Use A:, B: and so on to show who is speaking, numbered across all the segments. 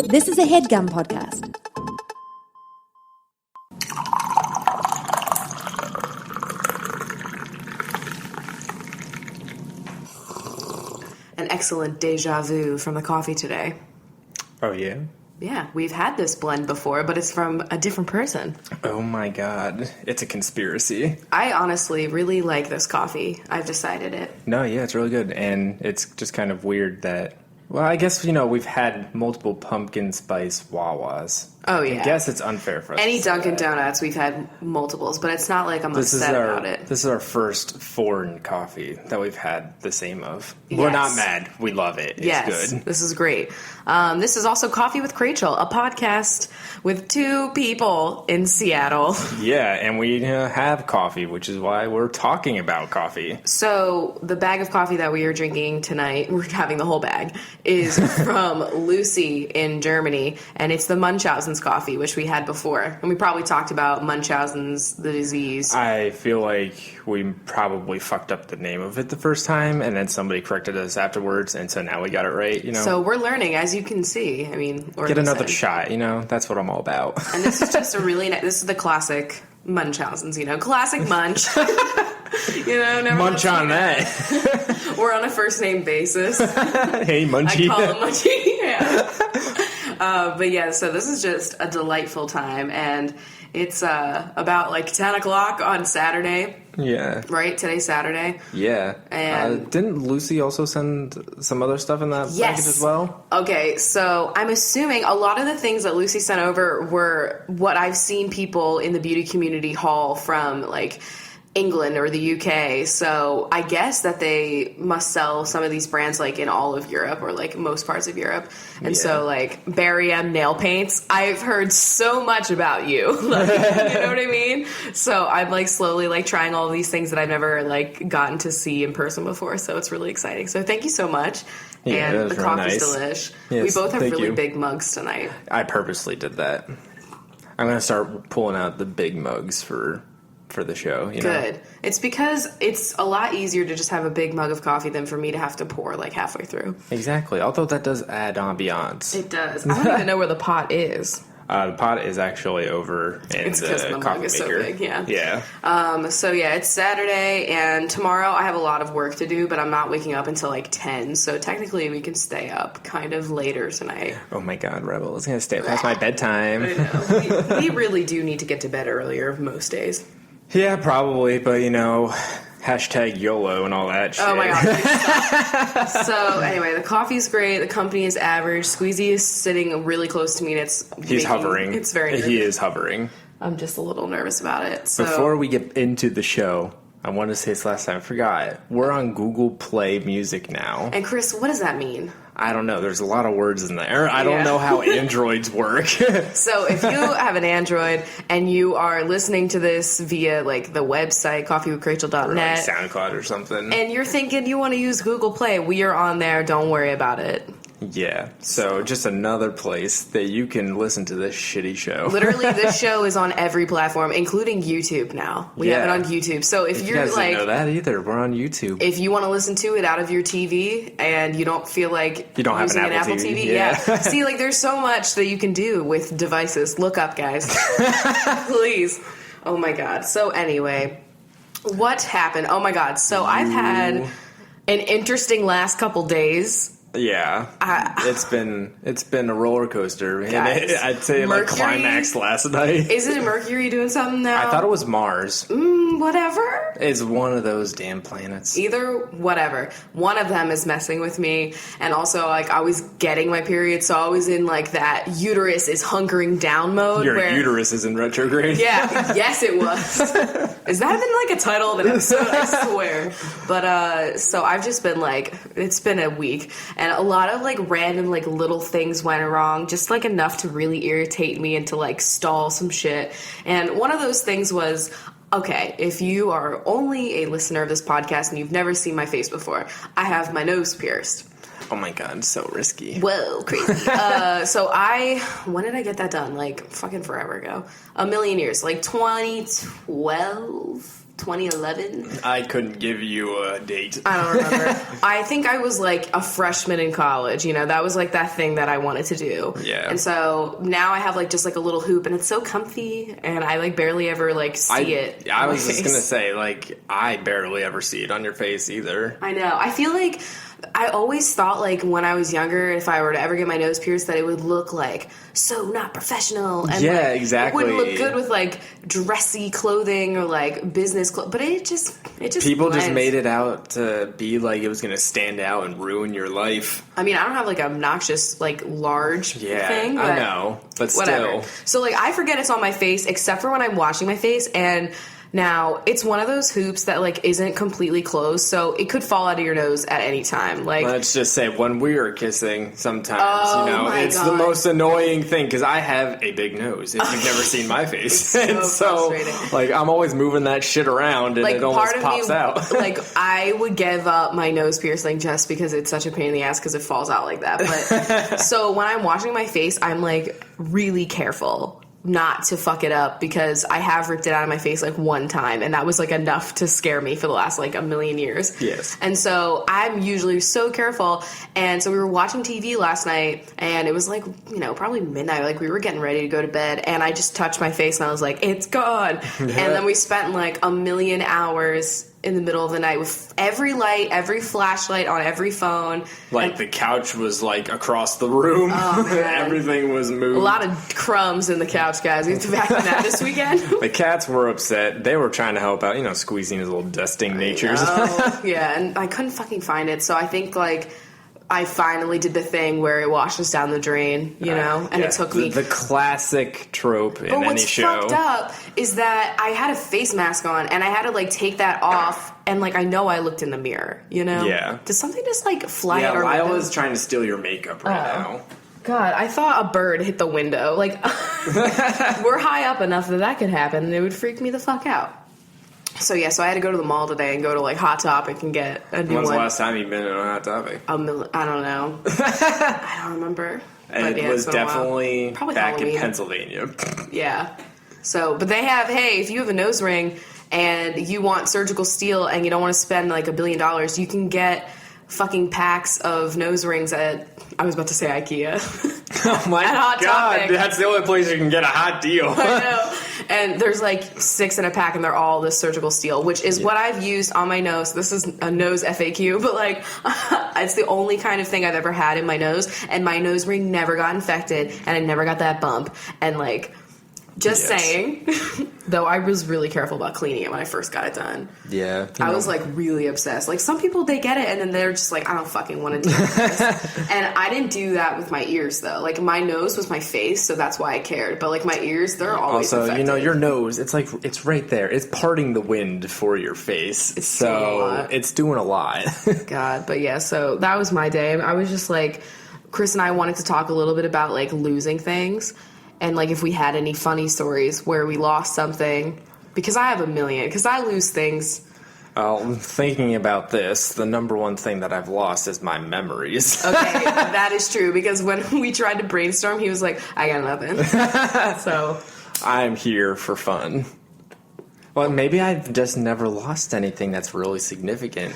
A: This is a HeadGum podcast.
B: An excellent deja vu from the coffee today.
C: Oh, yeah?
B: Yeah, we've had this blend before, but it's from a different person.
C: Oh my god. It's a conspiracy.
B: I honestly really like this coffee. I've decided it.
C: No, yeah, it's really good. And it's just kind of weird that, well, I guess, we've had multiple pumpkin spice Wawas.
B: Oh, yeah.
C: I guess it's unfair for us.
B: Any Dunkin' Donuts, we've had multiples, but it's not like I'm upset about it.
C: This is our first foreign coffee that we've had the same of.
B: Yes.
C: We're not mad. We love it. It's good.
B: This is great. This is also Coffee with Crachel, a podcast with two people in Seattle.
C: Yeah, and we have coffee, which is why we're talking about coffee.
B: So the bag of coffee that we are drinking tonight, we're having the whole bag, is from Lucy in Germany, and it's the Munchausen's coffee, which we had before. And we probably talked about Munchausen's, the disease.
C: I feel like we probably fucked up the name of it the first time, and then somebody corrected us afterwards, and so now we got it right,
B: So we're learning, as you can see. I mean, or
C: get another shot, That's what I'm all about.
B: And this is just a really this is the classic Munchausen's, classic munch. Never
C: munch on that.
B: We're on a first name basis.
C: Hey, Munchie.
B: I call him Munchie. Yeah. But yeah, so this is just a delightful time, and it's about like 10 o'clock on Saturday.
C: Yeah.
B: Right? Today's Saturday.
C: Yeah.
B: And
C: didn't Lucy also send some other stuff in that package as well?
B: Okay, so I'm assuming a lot of the things that Lucy sent over were what I've seen people in the beauty community haul from, like, England or the UK. So I guess that they must sell some of these brands like in all of Europe or like most parts of Europe. And so like Barry M nail paints, I've heard so much about you. Like, you know what I mean? So I'm like slowly like trying all of these things that I've never like gotten to see in person before. So it's really exciting. So thank you so much.
C: Yeah,
B: and the coffee's
C: nice.
B: delish.
C: Yes,
B: we both have really
C: you.
B: big mugs tonight.
C: I purposely did that. I'm going to start pulling out the big mugs for the show,
B: Good. It's because it's a lot easier to just have a big mug of coffee than for me to have to pour like halfway through.
C: Exactly. Although that does add ambiance.
B: It does. I don't even know where the pot is.
C: The pot is actually over in
B: it's because the
C: coffee
B: mug is
C: maker.
B: so big, yeah.
C: Yeah.
B: So yeah, it's Saturday, and tomorrow I have a lot of work to do, but I'm not waking up until like 10, so technically we can stay up kind of later tonight.
C: Oh my god, Rebel is going to stay past my bedtime.
B: I know. We really do need to get to bed earlier most days.
C: Yeah, probably, but hashtag YOLO and all that shit.
B: Oh my god. So anyway, the coffee's great. The company is average. Squeezy is sitting really close to me, and
C: he's hovering.
B: It's very nervous.
C: He is hovering.
B: I'm just a little nervous about it. So.
C: Before we get into the show, I wanted to say this last time. I forgot. We're on Google Play Music now.
B: And Chris, what does that mean?
C: I don't know. There's a lot of words in there. I don't know how Androids work.
B: So if you have an Android and you are listening to this via like the website, coffeewithchrachel.net.
C: Or like SoundCloud or something.
B: And you're thinking you want to use Google Play, we are on there. Don't worry about it.
C: Yeah. So just another place that you can listen to this shitty show.
B: Literally, this show is on every platform, including YouTube now. We have it on YouTube. So if you're
C: you guys
B: like...
C: didn't know that either. We're on YouTube.
B: If you want to listen to it out of your TV and you don't feel like
C: you don't have
B: using
C: an Apple TV.
B: Yeah. See, like there's so much that you can do with devices. Look up, guys. Please. Oh my god. So anyway, what happened? Oh my god. So I've had an interesting last couple days.
C: Yeah, it's been a roller coaster.
B: Guys,
C: I'd say
B: Mercury,
C: like climaxed last night.
B: Isn't Mercury doing something now?
C: I thought it was Mars.
B: Whatever.
C: It's one of those damn planets.
B: Either whatever. One of them is messing with me, and also like I was getting my period, so I was in like that uterus is hunkering down mode.
C: Your uterus is in retrograde.
B: Yeah. Yes, it was. Is that even like a title of an episode? I swear. But so I've just been like, it's been a week. And a lot of, like, random, like, little things went wrong. Just, like, enough to really irritate me and to, like, stall some shit. And one of those things was, okay, if you are only a listener of this podcast and you've never seen my face before, I have my nose pierced.
C: Oh, my God. So risky.
B: Whoa, crazy. So when did I get that done? Like, fucking forever ago. A million years. Like, 2012? 2011.
C: I couldn't give you a date.
B: I don't remember. I think I was like a freshman in college. You know, that was like that thing that I wanted to do.
C: Yeah.
B: And so now I have like just like a little hoop, and it's so comfy, and I like barely ever like see it.
C: I was just gonna say, like, I barely ever see it on your face either.
B: I know. I feel like I always thought, like, when I was younger, if I were to ever get my nose pierced, that it would look, like, so not professional. And,
C: yeah,
B: like,
C: exactly.
B: It wouldn't look good with, like, dressy clothing or, like, business clothes. But it just
C: People
B: blends.
C: just made it out to be like it was going to stand out and ruin your life.
B: I mean, I don't have, like, an obnoxious, like, large thing. But
C: I know, but
B: whatever.
C: still.
B: So, like, I forget it's on my face, except for when I'm washing my face, and now, it's one of those hoops that, like, isn't completely closed, so it could fall out of your nose at any time. Like,
C: let's just say when we were kissing, sometimes, it's
B: God.
C: the most annoying thing, because I have a big nose, if you've never seen my face.
B: It's so frustrating.
C: Like, I'm always moving that shit around, and
B: like,
C: it almost
B: part of
C: pops
B: me,
C: out.
B: Like, I would give up my nose piercing just because it's such a pain in the ass because it falls out like that. But, so when I'm washing my face, I'm, like, really careful not to fuck it up, because I have ripped it out of my face like one time, and that was like enough to scare me for the last like a million years.
C: Yes.
B: And so I'm usually so careful. And so we were watching TV last night, and it was like, you know, probably midnight, like we were getting ready to go to bed, and I just touched my face and I was like, it's gone. And then we spent like a million hours in the middle of the night with every light, every flashlight on every phone.
C: Like, and the couch was, like, across the room.
B: Oh, man.
C: Everything was moved.
B: A lot of crumbs in the couch, guys. We have to vacuum that this weekend.
C: The cats were upset. They were trying to help out, you know, squeezing his little dusting natures.
B: Yeah, and I couldn't fucking find it, so I think, like, I finally did the thing where it washes down the drain, you know? And it took me...
C: The classic trope in any show.
B: But what's fucked up is that I had a face mask on, and I had to, like, take that off, and, like, I know I looked in the mirror, you know?
C: Yeah.
B: Did something just, like, fly out our window?
C: Lila's trying to steal your makeup right now.
B: God, I thought a bird hit the window. Like, we're high up enough that could happen, and it would freak me the fuck out. So, yeah, so I had to go to the mall today and go to, like, Hot Topic and get a new one.
C: When's the last time you've been in a Hot Topic?
B: I don't know. I don't remember.
C: And it was definitely back Halloween. In Pennsylvania.
B: Yeah. So, but they have, hey, if you have a nose ring and you want surgical steel and you don't want to spend, like, $1 billion, you can get fucking packs of nose rings at, I was about to say IKEA.
C: Oh my
B: God,
C: Topic. That's the only place you can get a hot deal.
B: I know. And there's like 6 in a pack, and they're all this surgical steel, which is what I've used on my nose. This is a nose FAQ, but like it's the only kind of thing I've ever had in my nose, and my nose ring never got infected, and I never got that bump. And like, just saying, though I was really careful about cleaning it when I first got it done.
C: Yeah.
B: I was like really obsessed. Like some people, they get it and then they're just like, I don't fucking want to do this. And I didn't do that with my ears though. Like my nose was my face, so that's why I cared. But like my ears, they're always
C: also,
B: infected.
C: you know, your nose, it's like, it's right there. It's parting the wind for your face.
B: It's
C: doing a lot.
B: God, but yeah, so that was my day. I was just like, Chris and I wanted to talk a little bit about like losing things. And, like, if we had any funny stories where we lost something. Because I have a million. Because I lose things.
C: Thinking about this, the number one thing that I've lost is my memories.
B: Okay, that is true. Because when we tried to brainstorm, he was like, I got nothing. So.
C: I'm here for fun. Well, maybe I've just never lost anything that's really significant.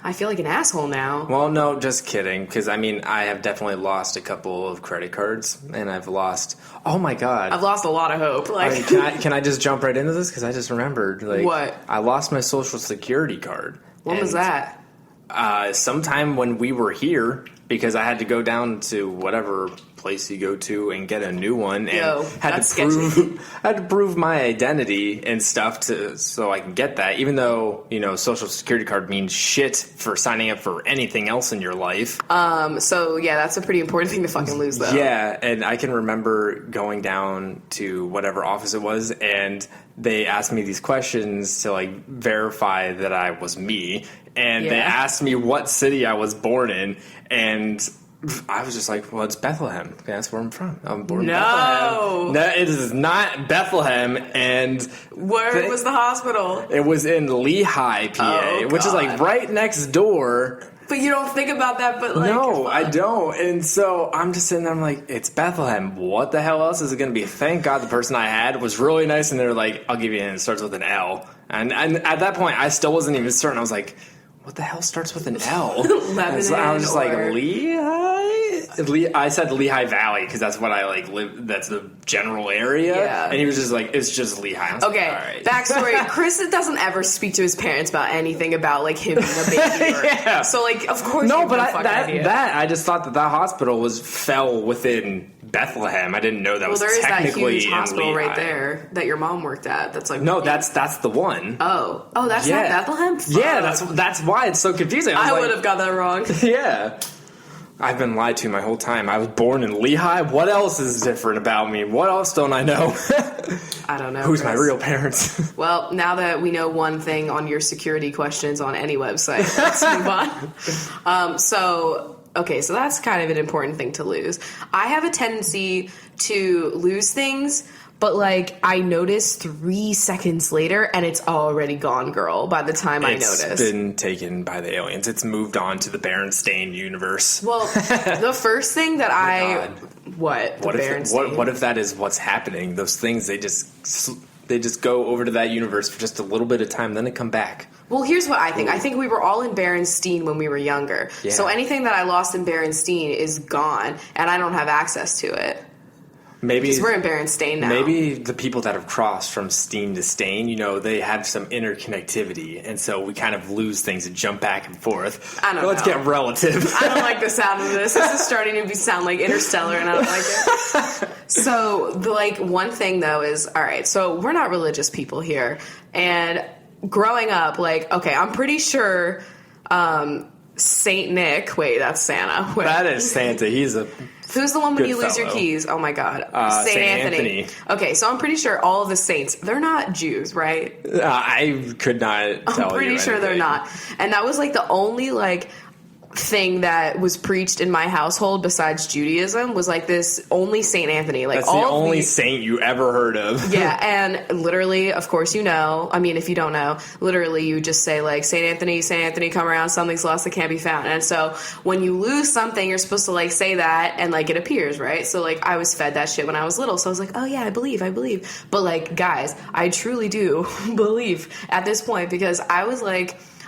B: I feel like an asshole now.
C: Well, no, just kidding. Because, I mean, I have definitely lost a couple of credit cards. And I've lost... Oh, my God.
B: I've lost a lot of hope. Like,
C: can I just jump right into this? Because I just remembered. Like,
B: what?
C: I lost my Social Security card.
B: When was that?
C: Sometime when we were here. Because I had to go down to whatever place you go to and get a new one, and had to prove my identity and stuff so I can get that. Even though, you know, Social Security card means shit for signing up for anything else in your life.
B: So yeah, that's a pretty important thing to fucking lose, though.
C: Yeah, and I can remember going down to whatever office it was, and they asked me these questions to like verify that I was me, and they asked me what city I was born in, and I was just like, well, it's Bethlehem. That's where I'm from. I'm born in Bethlehem. No, it is not Bethlehem. And
B: where was the hospital?
C: It was in Lehigh, PA, which is like right next door.
B: But you don't think about that, but like...
C: No, I don't. And so I'm just sitting there, I'm like, it's Bethlehem. What the hell else is it going to be? Thank God the person I had was really nice, and they're like, I'll give you a hint. It starts with an L. And at that point, I still wasn't even certain. I was like, what the hell starts with an L?
B: Lebanon,
C: so I was just like,
B: or...
C: Lehigh? I said Lehigh Valley because that's what I like live. That's the general area.
B: Yeah.
C: And he was just like, it's just Lehigh. I was
B: Okay,
C: like, all right.
B: backstory. Chris doesn't ever speak to his parents about anything about, like, him being a baby.
C: Yeah.
B: So, like, of course
C: No,
B: you have
C: but
B: no fucking idea.
C: I just thought that hospital fell within Bethlehem. I didn't know that was
B: there is that
C: technically
B: huge hospital
C: in Lehigh.
B: right there that your mom worked at. That's like
C: No, that's the one.
B: Oh, that's not Bethlehem. Fuck.
C: Yeah, that's why it's so confusing.
B: I would have got that wrong.
C: Yeah. I've been lied to my whole time. I was born in Lehigh. What else is different about me? What else don't I know?
B: I don't know.
C: Who's
B: Chris.
C: my real parents?
B: Well, now that we know one thing on your security questions on any website, let's move on. So that's kind of an important thing to lose. I have a tendency to lose things, but, like, I notice 3 seconds later, and it's already gone, girl, by the time I notice.
C: It's been taken by the aliens. It's moved on to the Berenstain universe.
B: Well, the first thing that
C: What if that is what's happening? Those things, they just go over to that universe for just a little bit of time, then they come back.
B: Well, here's what I think. I think we were all in Berenstain when we were younger.
C: Yeah.
B: So anything that I lost in Berenstain is gone, and I don't have access to it.
C: Maybe
B: because we're in Berenstain now.
C: Maybe the people that have crossed from Steen to Stain, they have some interconnectivity, and so we kind of lose things and jump back and forth.
B: I don't know.
C: Let's get relative.
B: I don't like the sound of this. This is starting to sound like Interstellar, and I don't like it. So, one thing, though, is, all right, so we're not religious people here, and growing up, I'm pretty sure Saint Nick, wait, that's Santa. Wait.
C: That is Santa. He's a
B: Who's the one when you lose
C: fellow.
B: your keys? Oh my God. Saint Anthony. Okay, so I'm pretty sure all of the saints, they're not Jews, right?
C: I could not tell you.
B: I'm pretty sure they're not. And that was the only thing that was preached in my household besides Judaism was this only Saint Anthony.
C: That's the only saint you ever heard of.
B: Yeah, and literally, of course, I mean, if you don't know, literally you just say Saint Anthony, come around, something's lost that can't be found. And so when you lose something, you're supposed to say that and it appears, right? So I was fed that shit when I was little. So I was like, oh yeah, I believe. But guys, I truly do believe at this point because I was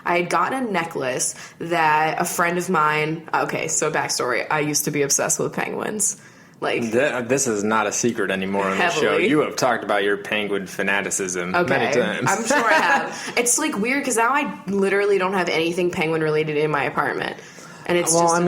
B: I had gotten a necklace that a friend of mine... Okay, so backstory. I used to be obsessed with penguins.
C: This is not a secret anymore on the show. You have talked about your penguin fanaticism many times.
B: I'm sure I have. It's weird because now I literally don't have anything penguin related in my apartment. And it's
C: Lyle's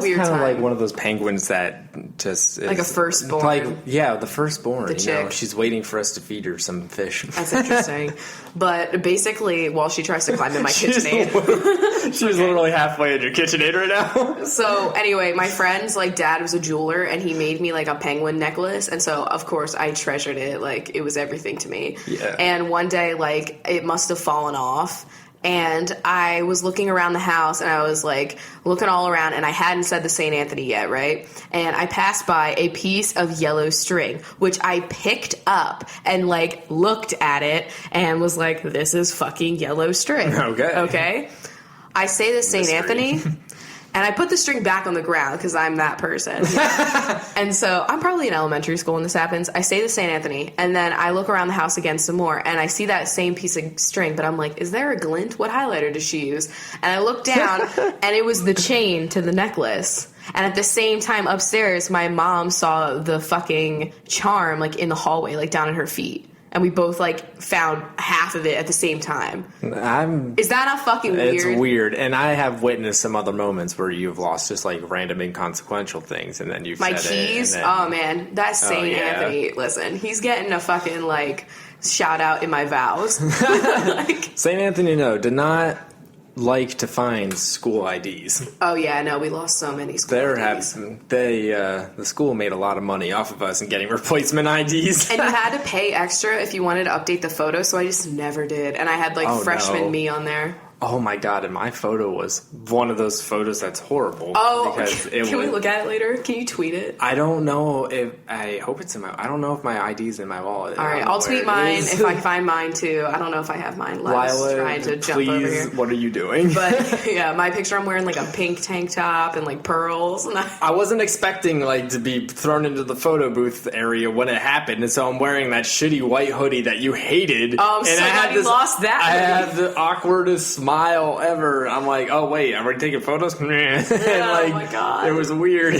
B: kind
C: of one of those penguins that just is,
B: a firstborn.
C: The firstborn.
B: The chick.
C: She's waiting for us to feed her some fish.
B: That's interesting. But basically, while she tries to climb in my KitchenAid.
C: She's literally halfway in your KitchenAid right now.
B: So anyway, my friend's dad was a jeweler, and he made me a penguin necklace, and so of course I treasured it. It was everything to me.
C: Yeah.
B: And one day, it must have fallen off. And I was looking around the house, and I was looking all around, and I hadn't said the St. Anthony yet, right? And I passed by a piece of yellow string, which I picked up and looked at it and was like, this is fucking yellow string. Okay. I say the St. Anthony. And I put the string back on the ground because I'm that person. And so I'm probably in elementary school when this happens. I say the St. Anthony, and then I look around the house again some more, and I see that same piece of string, but I'm like, is there a glint? What highlighter does she use? And I look down, and it was the chain to the necklace. And at the same time upstairs, my mom saw the fucking charm in the hallway, down at her feet. And we both found half of it at the same time. Is that not fucking weird?
C: It's weird, and I have witnessed some other moments where you've lost just random inconsequential things, and then you've
B: my keys. Oh man, that Saint Anthony. Listen, he's getting a fucking shout out in my vows.
C: Saint Anthony, did not like to find school IDs.
B: Oh yeah, no, we lost so many school IDs.
C: The school made a lot of money off of us and getting replacement IDs.
B: And you had to pay extra if you wanted to update the photo, so I just never did. And I had freshman me on there.
C: Oh my god, and my photo was one of those photos that's horrible.
B: Oh,
C: because
B: can we look at it later? Can you tweet it?
C: I don't know if, I hope it's in my, I don't know if my ID's in my wallet.
B: All right, I'll tweet mine if I find mine too. I don't know if I have mine.
C: Lila,
B: trying to jump
C: please,
B: over here.
C: What are you doing?
B: But yeah, my picture, I'm wearing like a pink tank top and like pearls. And
C: I wasn't expecting like to be thrown into the photo booth area when it happened, and so I'm wearing that shitty white hoodie that you hated.
B: Oh, I'm so glad you lost that.
C: I had the awkwardest smile ever. I'm like, oh wait, are we taking photos? And
B: oh my god,
C: it was weird.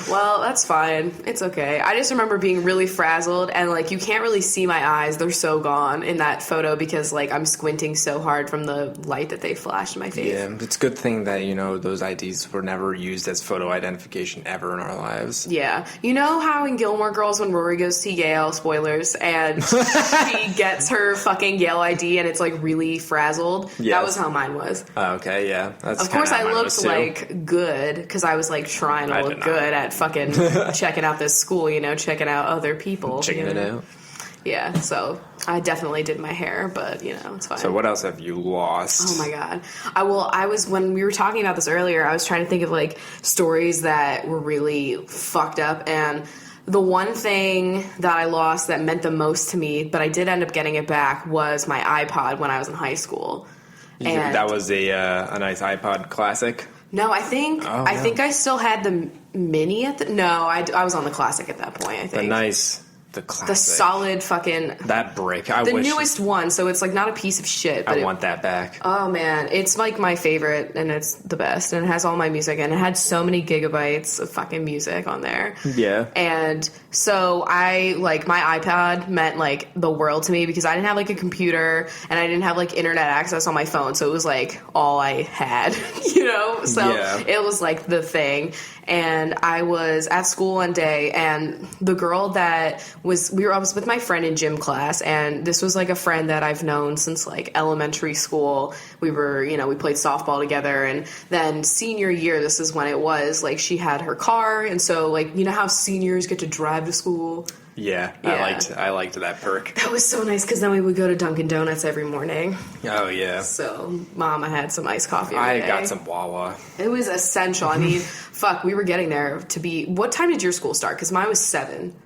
B: Well, that's fine. It's okay. I just remember being really frazzled, and like you can't really see my eyes; they're so gone in that photo because like I'm squinting so hard from the light that they flashed in my face.
C: Yeah, it's a good thing that those IDs were never used as photo identification ever in our lives.
B: Yeah, you know how in Gilmore Girls when Rory goes to Yale, spoilers, and she gets her fucking Yale ID and it's like really frazzled. Yes. That was how mine was.
C: Okay, yeah. That's
B: of course, I looked like good because I was like trying to look good at fucking checking out this school, checking out other people.
C: Checking it out.
B: Yeah, so I definitely did my hair, but it's fine.
C: So what else have you lost?
B: Oh my god. I was when we were talking about this earlier, I was trying to think of like stories that were really fucked up, and the one thing that I lost that meant the most to me, but I did end up getting it back, was my iPod when I was in high school. And
C: that was a nice iPod Classic?
B: No, I think I still had the mini at the... No, I was on the Classic at that point, I think.
C: The Classic.
B: The solid fucking...
C: That brick.
B: The newest one, so it's like not a piece of shit. But
C: I want that back.
B: Oh, man. It's like my favorite, and it's the best. And it has all my music, and it had so many gigabytes of fucking music on there.
C: Yeah.
B: And so my iPod meant like the world to me because I didn't have like a computer, and I didn't have like internet access on my phone. So it was like all I had, So it was like the thing. And I was at school one day, and the girl that I was with my friend in gym class, and this was like a friend that I've known since like elementary school. We were, we played softball together, and then senior year, this is when it was like she had her car, and so like how seniors get to drive to school.
C: Yeah. I liked that perk.
B: That was so nice because then we would go to Dunkin' Donuts every morning.
C: Oh yeah.
B: So Mama had some iced coffee.
C: I got some Wawa.
B: It was essential. I mean, fuck, we were getting there to be. What time did your school start? Because mine was 7.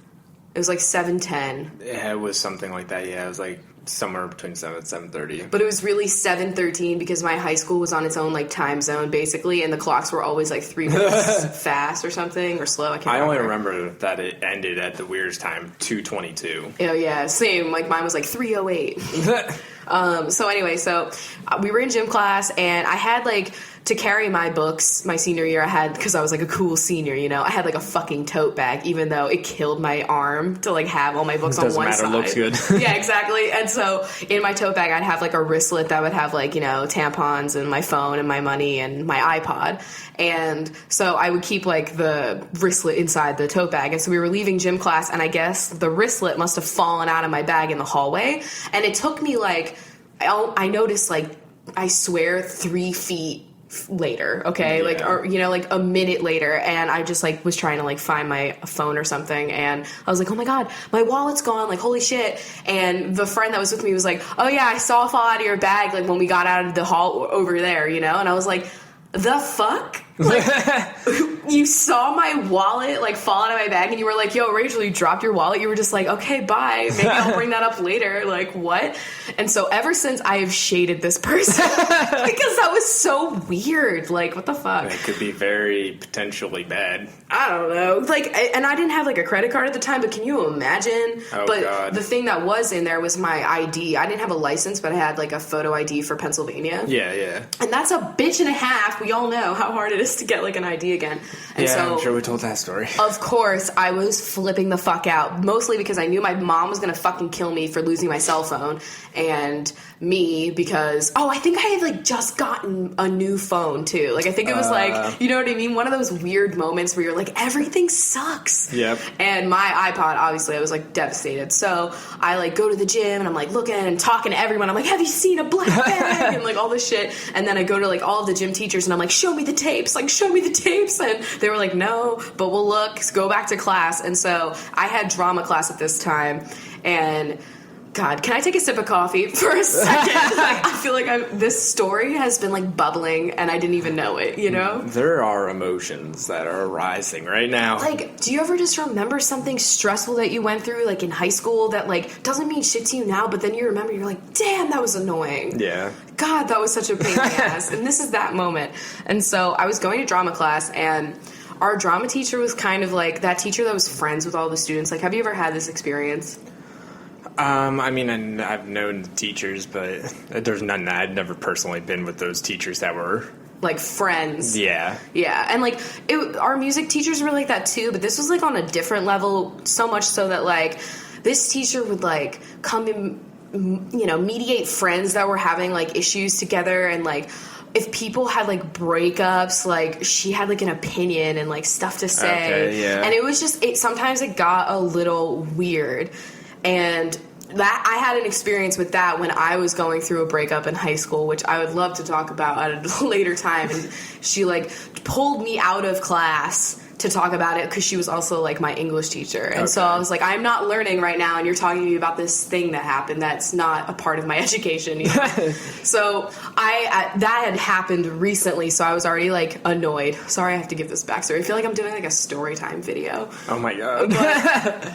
B: It was like 7:10.
C: Yeah, it was something like that. Yeah, it was like somewhere between 7 and 7:30.
B: But it was really 7:13 because my high school was on its own like time zone basically, and the clocks were always like 3 minutes fast or something or slow. I
C: only remember that it ended at the weirdest time, 2:22.
B: Oh yeah, same. Like mine was like 3:08. So anyway, we were in gym class, and I had like to carry my books my senior year. I had, because I was like a cool senior, I had like a fucking tote bag, even though it killed my arm to like have all my books on one side.
C: Looks good.
B: Yeah, exactly. And so in my tote bag, I'd have like a wristlet that would have like tampons and my phone and my money and my iPod. And so I would keep like the wristlet inside the tote bag. And so we were leaving gym class, and I guess the wristlet must have fallen out of my bag in the hallway. And it took me like, I noticed like, I swear 3 feet later, okay?
C: Yeah.
B: Like a minute later, and I just like was trying to like find my phone or something, and I was like, oh my god, my wallet's gone, like holy shit. And the friend that was with me was like, oh yeah, I saw it fall out of your bag like when we got out of the hall over there, and I was like, the fuck? Like, you saw my wallet like fall out of my bag, and you were like, yo, Rachel, you dropped your wallet. You were just like, okay, bye, maybe I'll bring that up later. Like, what? And so ever since, I have shaded this person because that was so weird. Like, what the fuck?
C: It could be very potentially bad.
B: I don't know. Like, and I didn't have like a credit card at the time, but can you imagine?
C: God.
B: The thing that was in there was my ID. I didn't have a license, but I had like a photo ID for Pennsylvania.
C: Yeah.
B: And that's a bitch and a half. We all know how hard it is to get like an ID again. And so,
C: I'm sure we told that story.
B: Of course, I was flipping the fuck out, mostly because I knew my mom was gonna fucking kill me for losing my cell phone, and me because I think I had like just gotten a new phone too. Like I think it was like, you know what I mean? One of those weird moments where you're like, everything sucks.
C: Yep.
B: And my iPod, obviously, I was like devastated. So I like go to the gym and I'm like looking and talking to everyone. I'm like, have you seen a black bag? And like all this shit. And then I go to like all of the gym teachers and I'm like, show me the tapes. And they were like, no, but we'll look, go back to class. And so I had drama class at this time, and God, can I take a sip of coffee for a second? I feel like this story has been like bubbling and I didn't even know it, you know?
C: There are emotions that are arising right now.
B: Like, do you ever just remember something stressful that you went through, like in high school, that like doesn't mean shit to you now, but then you remember, you're like, damn, that was annoying.
C: Yeah.
B: God, that was such a pain in the ass. And this is that moment. And so I was going to drama class, and our drama teacher was kind of like that teacher that was friends with all the students. Like, have you ever had this experience?
C: I mean, I've known teachers, but there's none that I'd never personally been with those teachers that were
B: like friends.
C: Yeah.
B: Yeah. And like our music teachers were like that too, but this was like on a different level, so much so that like this teacher would like come and, you know, mediate friends that were having like issues together, and like if people had like breakups, like she had like an opinion and like stuff to say.
C: Okay, yeah.
B: And it was just sometimes it got a little weird. And that I had an experience with that when I was going through a breakup in high school, which I would love to talk about at a later time. And she like pulled me out of class to talk about it because she was also like my English teacher. And so I was like, I'm not learning right now, and you're talking to me about this thing that happened that's not a part of my education. You know? So that had happened recently, so I was already like annoyed. Sorry, I have to give this backstory. I feel like I'm doing like a story time video.
C: Oh my God.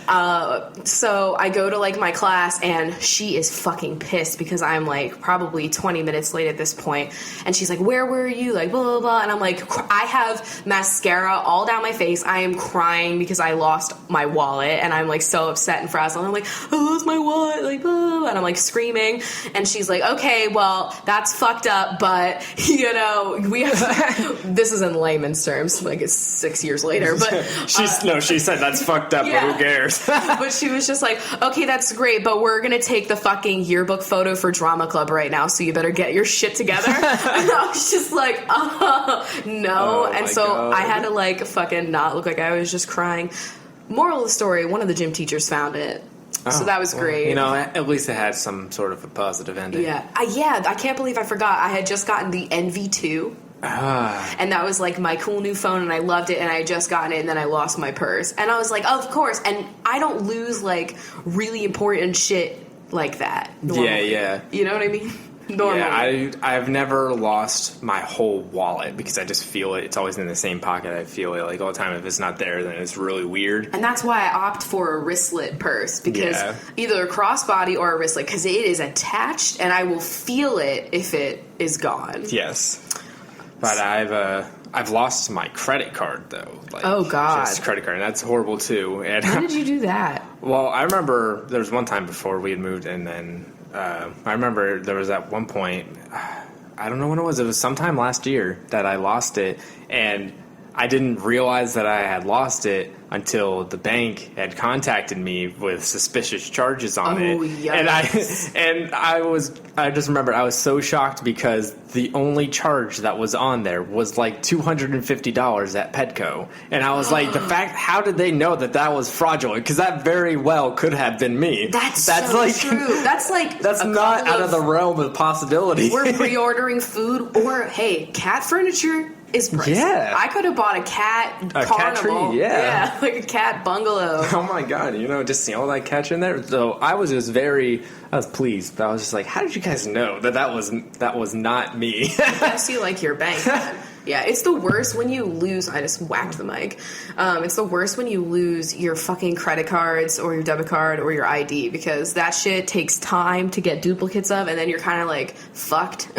B: But, so I go to like my class, and she is fucking pissed because I'm like probably 20 minutes late at this point. And she's like, where were you? Like, blah, blah, blah. And I'm like, I have mascara all down my face. I am crying because I lost my wallet, and I'm like so upset and frazzled. I'm like, I lost my wallet, like, blah, and I'm like screaming. And she's like, okay, well, that's fucked up, but you know, we have this is in layman's terms, like it's 6 years later, but
C: she said that's fucked up,
B: yeah.
C: but who cares?
B: But she was just like, okay, that's great, but we're gonna take the fucking yearbook photo for drama club right now, so you better get your shit together. And I was just like, no. And so God. I had to like fucking not look like I was just crying. Moral of the story, one of the gym teachers found it. So that was great.
C: You know, at least it had some sort of a positive ending.
B: Yeah. I can't believe I forgot. I had just gotten the NV2. And that was like my cool new phone, and I loved it, and I had just gotten it, and then I lost my purse. And I was like, oh, of course. And I don't lose like really important shit like that normally.
C: Yeah.
B: You know what I mean? Normally.
C: Yeah, I've never lost my whole wallet because I just feel it. It's always in the same pocket. I feel it like all the time. If it's not there, then it's really weird.
B: And that's why I opt for a wristlet purse, because either a crossbody or a wristlet, because it is attached and I will feel it if it is gone.
C: Yes. But I've lost my credit card though. Like,
B: oh God,
C: just credit card, and that's horrible too. And
B: when did you do that?
C: Well, I remember there was one time before we had moved, and then I remember there was at one point, I don't know when it was. It was sometime last year that I lost it, and I didn't realize that I had lost it until the bank had contacted me with suspicious charges on it. Yikes. And I just remember I was so shocked because the only charge that was on there was like $250 at Petco. And I was like, how did they know that was fraudulent? Because that very well could have been me.
B: That's so like, true. That's
C: not out of the realm of possibility.
B: We're pre-ordering food, or hey, cat furniture is pricey. Yeah. I could have bought a cat carnival.
C: Cat tree, yeah.
B: Like a cat bungalow.
C: Oh my God, just see all that catch in there. So I was pleased, but I was just like, how did you guys know that was not me?
B: I see like your bank. Yeah, it's the worst when you lose. I just whacked the mic. It's the worst when you lose your fucking credit cards or your debit card or your ID, because that shit takes time to get duplicates of, and then you're kind of like fucked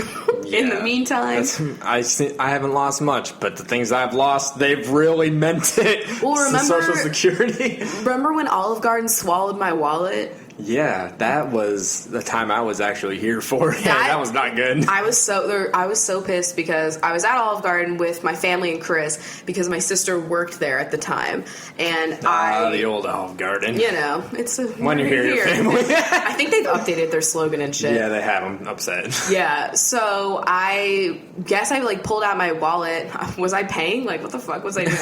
B: in the meantime.
C: I haven't lost much, but the things I've lost, they've really meant it.
B: Well, remember
C: Social Security.
B: Remember when Olive Garden swallowed my wallet?
C: Yeah, that was the time I was actually here for. That was not good.
B: I was so pissed because I was at Olive Garden with my family and Chris because my sister worked there at the time, and
C: the old Olive Garden.
B: It's
C: when you hear your family.
B: I think they've updated their slogan and shit.
C: Yeah, they have. I'm upset.
B: Yeah, so I guess I like pulled out my wallet. Was I paying? Like, what the fuck was I doing?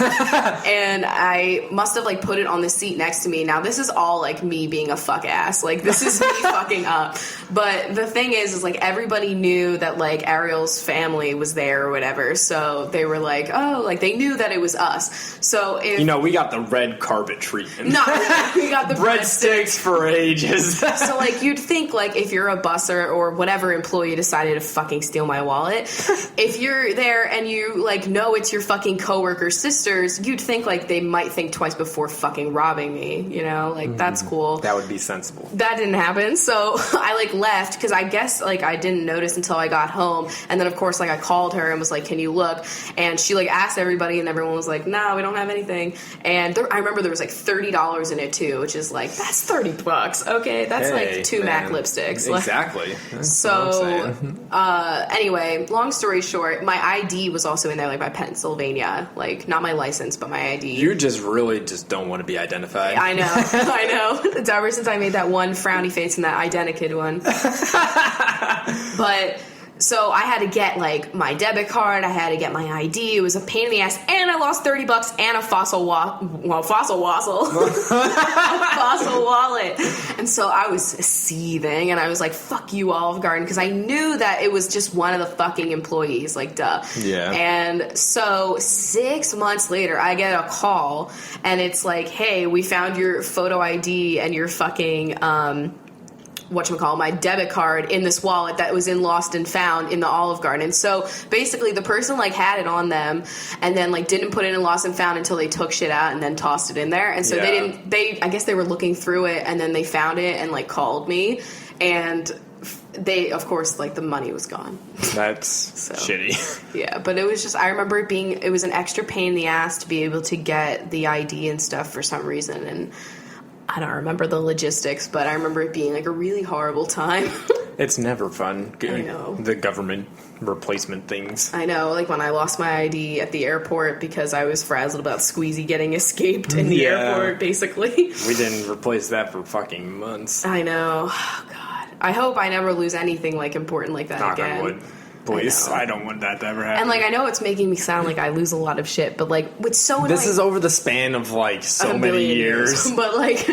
B: And I must have like put it on the seat next to me. Now this is all like me being a fuck ass. ass. Like, this is me fucking up. But the thing is like, everybody knew that, like, Ariel's family was there or whatever. So they were like, oh, like, they knew that it was us. So if...
C: You know, we got the red carpet treatment.
B: No, we got the
C: breadsticks for ages.
B: So, like, you'd think, like, if you're a busser or whatever employee decided to fucking steal my wallet, if you're there and you, like, know it's your fucking coworker's sisters, you'd think, like, they might think twice before fucking robbing me, you know? Like, that's cool.
C: That would be sensible.
B: That didn't happen. So I, like, left because I guess, like, I didn't notice until I got home. And then, of course, like, I called her and was like, can you look? And she, like, asked everybody and everyone was like, no, we don't have anything. And I remember there was, like, $30 in it, too, which is, like, that's $30. Okay, that's, like, 2 MAC lipsticks.
C: Exactly.
B: So, anyway, long story short, my ID was also in there, like, my Pennsylvania. Like, not my license, but my ID.
C: You just really just don't want to be identified.
B: I know. I know. It's ever since I made that one frowny face in that Identikid one. But... So I had to get, like, my debit card, I had to get my ID, it was a pain in the ass, and I lost $30 and a fossil wallet. And so I was seething, and I was like, fuck you, Olive Garden, because I knew that it was just one of the fucking employees, like, duh.
C: Yeah.
B: And so 6 months later, I get a call, and it's like, hey, we found your photo ID and your fucking, my debit card in this wallet that was in Lost and Found in the Olive Garden. And so basically the person, like, had it on them and then, like, didn't put it in Lost and Found until they took shit out and then tossed it in there. And so I guess they were looking through it and then they found it and, like, called me, and they, of course, like, the money was gone.
C: That's shitty.
B: Yeah, but it was just, I remember it was an extra pain in the ass to be able to get the ID and stuff for some reason, and I don't remember the logistics, but I remember it being, like, a really horrible time.
C: It's never fun.
B: I know.
C: The government replacement things.
B: I know, like, when I lost my ID at the airport because I was frazzled about Squeezy getting escaped in the airport, basically.
C: We didn't replace that for fucking months.
B: I know. Oh, God. I hope I never lose anything, like, important like that
C: Knock
B: again.
C: on wood. Please, I don't want that to ever happen.
B: And, like, I know it's making me sound like I lose a lot of shit, but, like, it's so annoying.
C: This is over the span of, like, so many years.
B: But, like,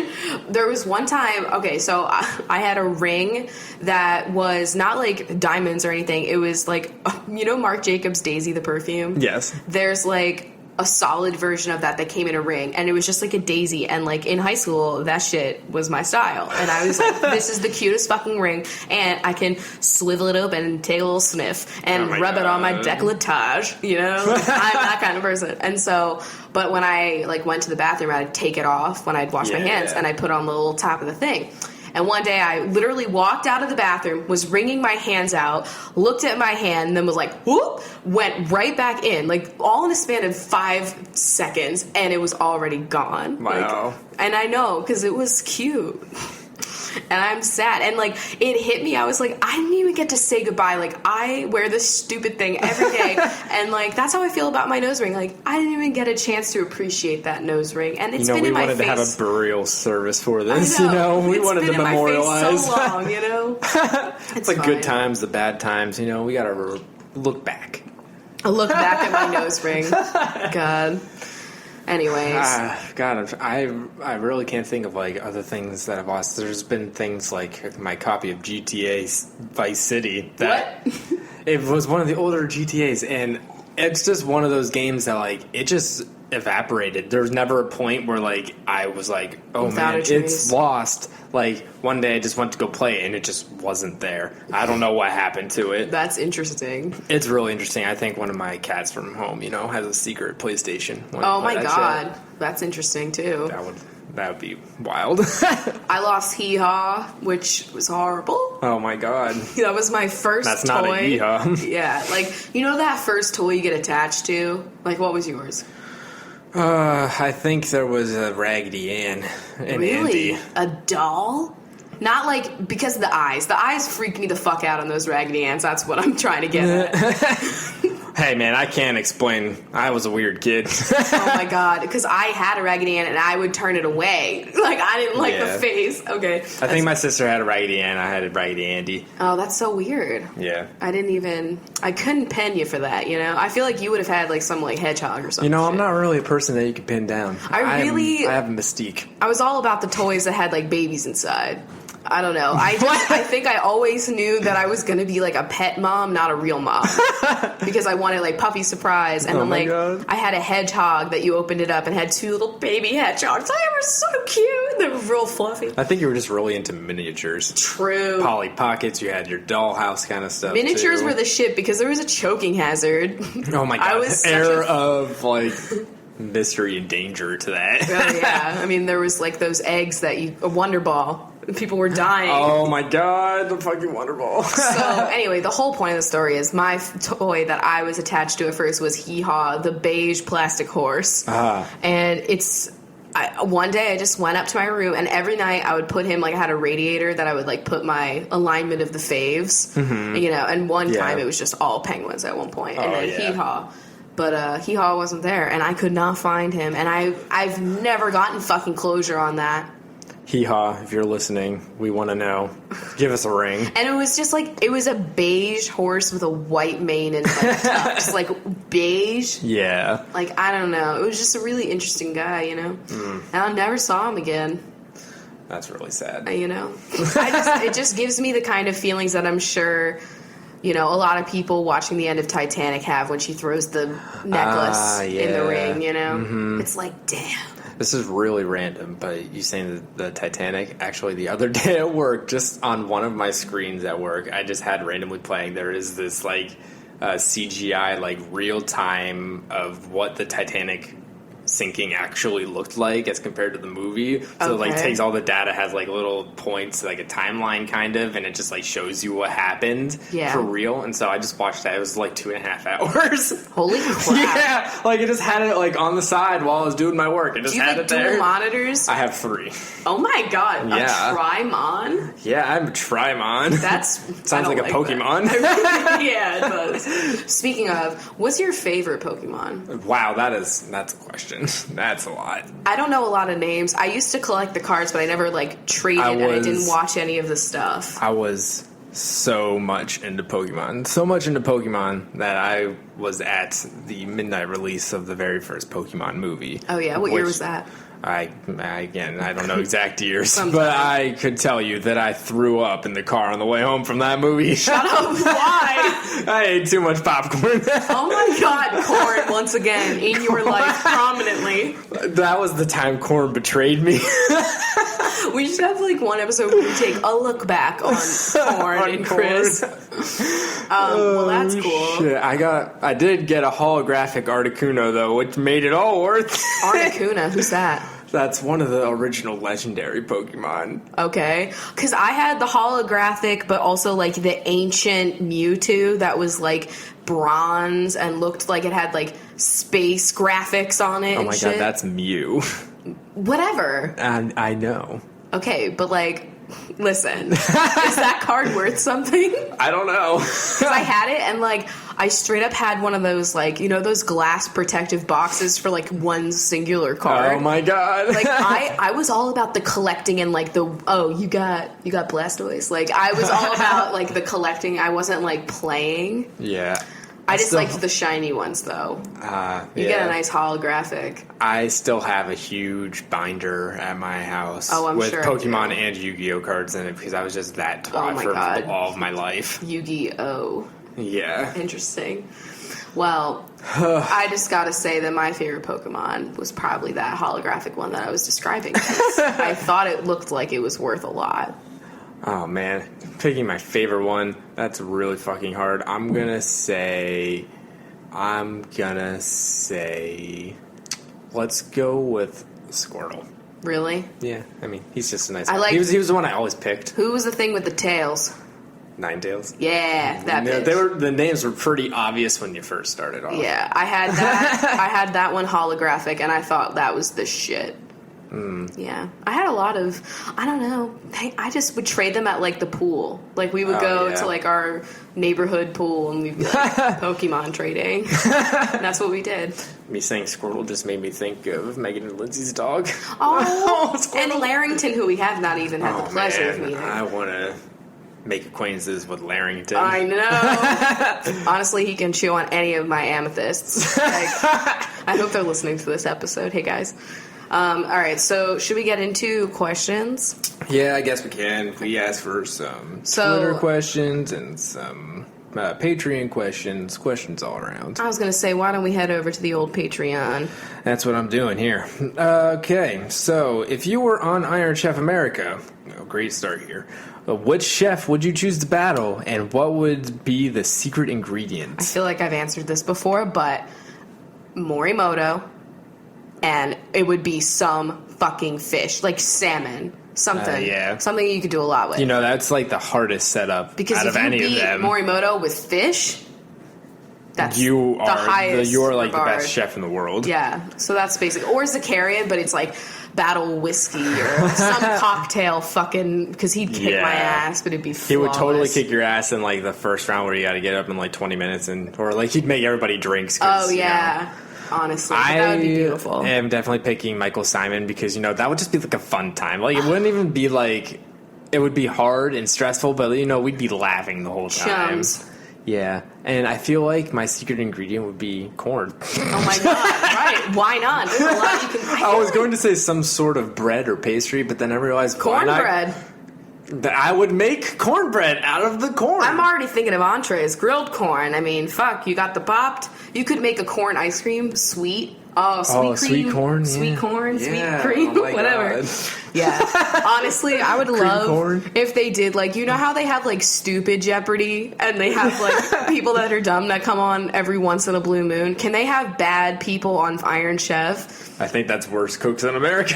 B: there was one time, okay, so I had a ring that was not, like, diamonds or anything. It was, like, you know Marc Jacobs' Daisy, the perfume?
C: Yes.
B: There's, like, a solid version of that came in a ring, and it was just like a daisy, and, like, in high school that shit was my style, and I was like, this is the cutest fucking ring, and I can swivel it open and take a little sniff and rub it on my décolletage, you know? I'm that kind of person. And so, but when I, like, went to the bathroom, I'd take it off when I'd wash my hands, and I put on the little top of the thing. And one day I literally walked out of the bathroom, was wringing my hands out, looked at my hand, and then was like, whoop, went right back in, like, all in a span of 5 seconds, and it was already gone.
C: Wow.
B: Like, and I know, because it was cute. And I'm sad. And, like, it hit me. I was like, I didn't even get to say goodbye. Like, I wear this stupid thing every day. And, like, that's how I feel about my nose ring. Like, I didn't even get a chance to appreciate that nose ring. And it's been in my face.
C: We wanted to have a burial service for this, you know? We wanted to memorialize.
B: It's been in my face so long, you know?
C: It's like good times, the bad times, you know? We gotta look back.
B: I look back at my nose ring. God. Anyways.
C: God, I really can't think of, like, other things that I've lost. There's been things like my copy of GTA Vice City. That it was one of the older GTAs, and it's just one of those games that, like, it just evaporated. There was never a point where, like, I was like, oh man, it's lost. Like, one day I just went to go play it and it just wasn't there. I don't know what happened to it.
B: That's interesting.
C: It's really interesting. I think one of my cats from home, you know, has a secret PlayStation.
B: Oh my god. That's interesting too.
C: That would be wild.
B: I lost Hee Haw, which was horrible.
C: Oh my god.
B: That was my first toy.
C: That's not a Hee Haw.
B: Yeah, like, you know that first toy you get attached to? Like, what was yours?
C: I think there was a Raggedy Ann and
B: really?
C: Andy.
B: A doll? Not like, because of the eyes. The eyes freaked me the fuck out on those Raggedy Anns. That's what I'm trying to get at.
C: Hey, man, I can't explain. I was a weird kid.
B: Oh, my God. Because I had a Raggedy Ann, and I would turn it away. Like, I didn't like the face. Okay.
C: I think my sister had a Raggedy Ann. I had a Raggedy Andy.
B: Oh, that's so weird.
C: Yeah.
B: I couldn't pen you for that, you know? I feel like you would have had, like, some, like, hedgehog or something.
C: You know, I'm not really a person that you can pin down. I have a mystique.
B: I was all about the toys that had, like, babies inside. I don't know. I think I always knew that I was going to be like a pet mom, not a real mom. Because I wanted like puppy surprise. And then like God. I had a hedgehog that you opened it up and had 2 little baby hedgehogs. They were so cute. They were real fluffy.
C: I think you were just really into miniatures.
B: True.
C: Polly Pockets. You had your dollhouse kind of stuff.
B: Miniatures
C: too.
B: were the shit because there was a choking hazard.
C: Oh my God. I was air of like mystery and danger to that.
B: Oh yeah. I mean, there was like those eggs that a Wonder Ball. People were dying.
C: Oh my God, the fucking Wonder Ball.
B: So anyway, the whole point of the story is my toy that I was attached to at first was Hee Haw, the beige plastic horse. And one day I just went up to my room, and every night I would put him, like I had a radiator that I would like put my alignment of the faves, you know, and one time it was just all penguins at one point, and then Hee Haw. But Hee Haw wasn't there, and I could not find him, and I've never gotten fucking closure on that.
C: Hee Haw, if you're listening, we want to know. Give us a ring.
B: And it was just like, it was a beige horse with a white mane and like tufts. Like beige.
C: Yeah.
B: Like, I don't know. It was just a really interesting guy, you know? And I never saw him again.
C: That's really sad.
B: You know? It just gives me the kind of feelings that I'm sure, you know, a lot of people watching the end of Titanic have when she throws the necklace in the ring, you know? It's like, damn.
C: This is really random, but you saying the Titanic, actually the other day at work, just on one of my screens at work, I just had randomly playing, there is this like CGI, like real time of what the Titanic sinking actually looked like as compared to the movie. So it like takes all the data, has like little points, like a timeline kind of, and it just like shows you what happened for real. And so I just watched that. It was like 2.5 hours.
B: Holy crap.
C: Yeah, like it just had it like on the side while I was doing my work. It just had it there.
B: Dual monitors?
C: I have 3.
B: Oh my God.
C: Yeah.
B: A Trimon?
C: Yeah, I'm a Trimon. Sounds like a Pokemon.
B: Yeah, it does. Speaking of, what's your favorite Pokemon?
C: Wow, that's a question. That's a lot.
B: I don't know a lot of names. I used to collect the cards, but I never like traded and I didn't watch any of the stuff.
C: I was so much into Pokemon that I was at the midnight release of the very first Pokemon movie.
B: Oh yeah, what year was that?
C: I don't know exact years, but I could tell you that I threw up in the car on the way home from that movie.
B: Shut up! Why?
C: I ate too much popcorn.
B: Oh my God, corn once again in your life prominently.
C: That was the time corn betrayed me.
B: We should have like one episode where we take a look back on corn and Chris. Well, that's cool.
C: Shit. I did get a holographic Articuno though, which made it all worth.
B: Articuno, who's that?
C: That's one of the original legendary Pokemon.
B: Okay. Because I had the holographic, but also, like, the ancient Mewtwo that was, like, bronze and looked like it had, like, space graphics on it.
C: Oh my God, that's Mew.
B: Whatever.
C: I know.
B: Okay, but, like, listen. Is that card worth something?
C: I don't know.
B: Because I had it, and, like, I straight up had one of those, like, you know, those glass protective boxes for, like, one singular card.
C: Oh, my God.
B: Like, I was all about the collecting and, like, you got Blastoise. Like, I was all about, like, the collecting. I wasn't, like, playing.
C: Yeah.
B: I just liked the shiny ones, though. You get a nice holographic.
C: I still have a huge binder at my house with
B: sure
C: Pokemon and Yu-Gi-Oh cards in it because I was just that twat for all of my life.
B: Yu-Gi-Oh.
C: Yeah.
B: Interesting. Well, I just gotta say that my favorite Pokemon was probably that holographic one that I was describing. I thought it looked like it was worth a lot.
C: Oh, man. Picking my favorite one, that's really fucking hard. I'm gonna say, let's go with Squirtle.
B: Really?
C: Yeah, I mean, he's just a nice guy. He was the one I always picked.
B: Who was the thing with the tails?
C: Ninetales.
B: Yeah, that bitch.
C: The names were pretty obvious when you first started off.
B: Yeah, I had that. I had that one holographic, and I thought that was the shit. Yeah. I had a lot of, I don't know, I just would trade them at, like, the pool. Like, we would go to, like, our neighborhood pool, and we'd be, like, Pokemon trading. And that's what we did.
C: Me saying Squirtle just made me think of Megan and Lindsay's dog.
B: Oh, and Larrington, who we have not even had the pleasure of meeting.
C: I want to make acquaintances with Larrington.
B: I know. Honestly, he can chew on any of my amethysts. Like, I hope they're listening to this episode. Hey, guys. All right, so should we get into questions?
C: Yeah, I guess we can. We asked for some Twitter questions and some Patreon questions all around.
B: I was going to say, why don't we head over to the old Patreon?
C: That's what I'm doing here. Okay, so if you were on Iron Chef America, great start here. Which chef would you choose to battle, and what would be the secret ingredient?
B: I feel like I've answered this before, but Morimoto, and it would be some fucking fish, like salmon. Something. Something you could do a lot with.
C: You know, that's like the hardest setup
B: because
C: out of any of them.
B: Morimoto with fish, that's
C: you
B: the highest.
C: You're like the best chef in the world.
B: Yeah, so that's basic. Or Zakarian, but it's like battle whiskey or some cocktail fucking, because he'd kick my ass, but it'd be flawless.
C: He would totally kick your ass in like the first round where you got to get up in like 20 minutes, or like he'd make everybody drinks.
B: Oh, yeah. You know, honestly, that would be beautiful.
C: I am definitely picking Michael Simon because, you know, that would just be like a fun time. Like, it wouldn't even be like, it would be hard and stressful, but, you know, we'd be laughing the whole time.
B: Chums.
C: Yeah. And I feel like my secret ingredient would be corn.
B: Oh my God. Right. Why not? There's a lot you can.
C: I was going to say some sort of bread or pastry, but then I realized
B: cornbread.
C: That I would make cornbread out of the corn.
B: I'm already thinking of entrees. Grilled corn. I mean, fuck, you got the popped. You could make a corn ice cream, sweet. Oh,
C: sweet corn.
B: Sweet corn, sweet cream, whatever.
C: God.
B: Yeah. Honestly, I would love
C: corn.
B: if they did, like, you know how they have, like, stupid Jeopardy, and they have, like, people that are dumb that come on every once in a blue moon? Can they have bad people on Iron Chef?
C: I think that's worse cooks in America.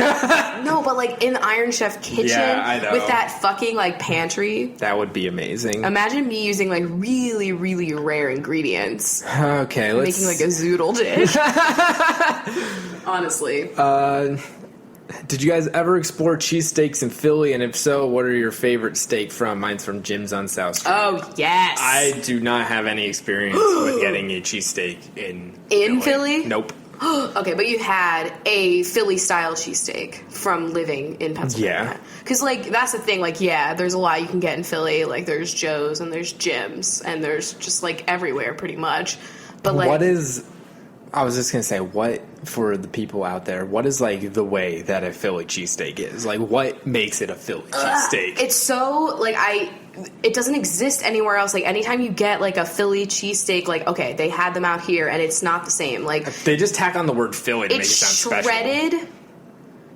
B: No, but, like, in the Iron Chef kitchen
C: I know.
B: with that fucking, like, pantry.
C: That would be amazing.
B: Imagine me using, like, really, really rare ingredients.
C: Okay, let's...
B: Making, like, a zoodle dish. Honestly.
C: Did you guys ever explore cheesesteaks in Philly? And if so, what are your favorite steak from? Mine's from Jim's on South Street.
B: Oh, yes.
C: I do not have any experience with getting a cheesesteak in
B: Philly?
C: Nope.
B: Okay, but you had a Philly-style cheesesteak from living in Pennsylvania.
C: Yeah.
B: Because, like, that's the thing. Like, yeah, there's a lot you can get in Philly. Like, there's Joe's and there's Jim's. And there's just, like, everywhere, pretty much. But, like...
C: I was just going to say, what, for the people out there, what is, like, the way that a Philly cheesesteak is? Like, what makes it a Philly cheesesteak?
B: It's so, like, it doesn't exist anywhere else. Like, anytime you get, like, a Philly cheesesteak, like, okay, they had them out here, and it's not the same. Like,
C: they just tack on the word Philly to make it sound special.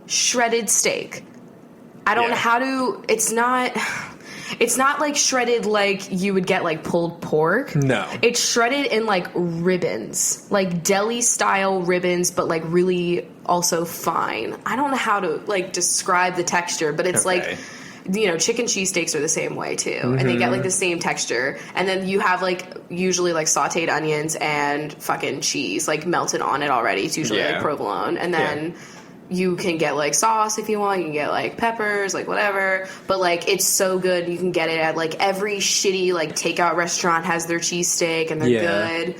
B: Shredded steak. I don't know how to, it's not like shredded like you would get like pulled pork.
C: No.
B: It's shredded in like ribbons. Like deli style ribbons, but like really also fine. I don't know how to like describe the texture, but it's like, you know, chicken cheesesteaks are the same way too. Mm-hmm. And they get like the same texture. And then you have like usually like sauteed onions and fucking cheese like melted on it already. It's usually like provolone. And then... You can get, like, sauce if you want. You can get, like, peppers, like, whatever. But, like, it's so good. You can get it at, like, every shitty, like, takeout restaurant has their cheesesteak, and they're good.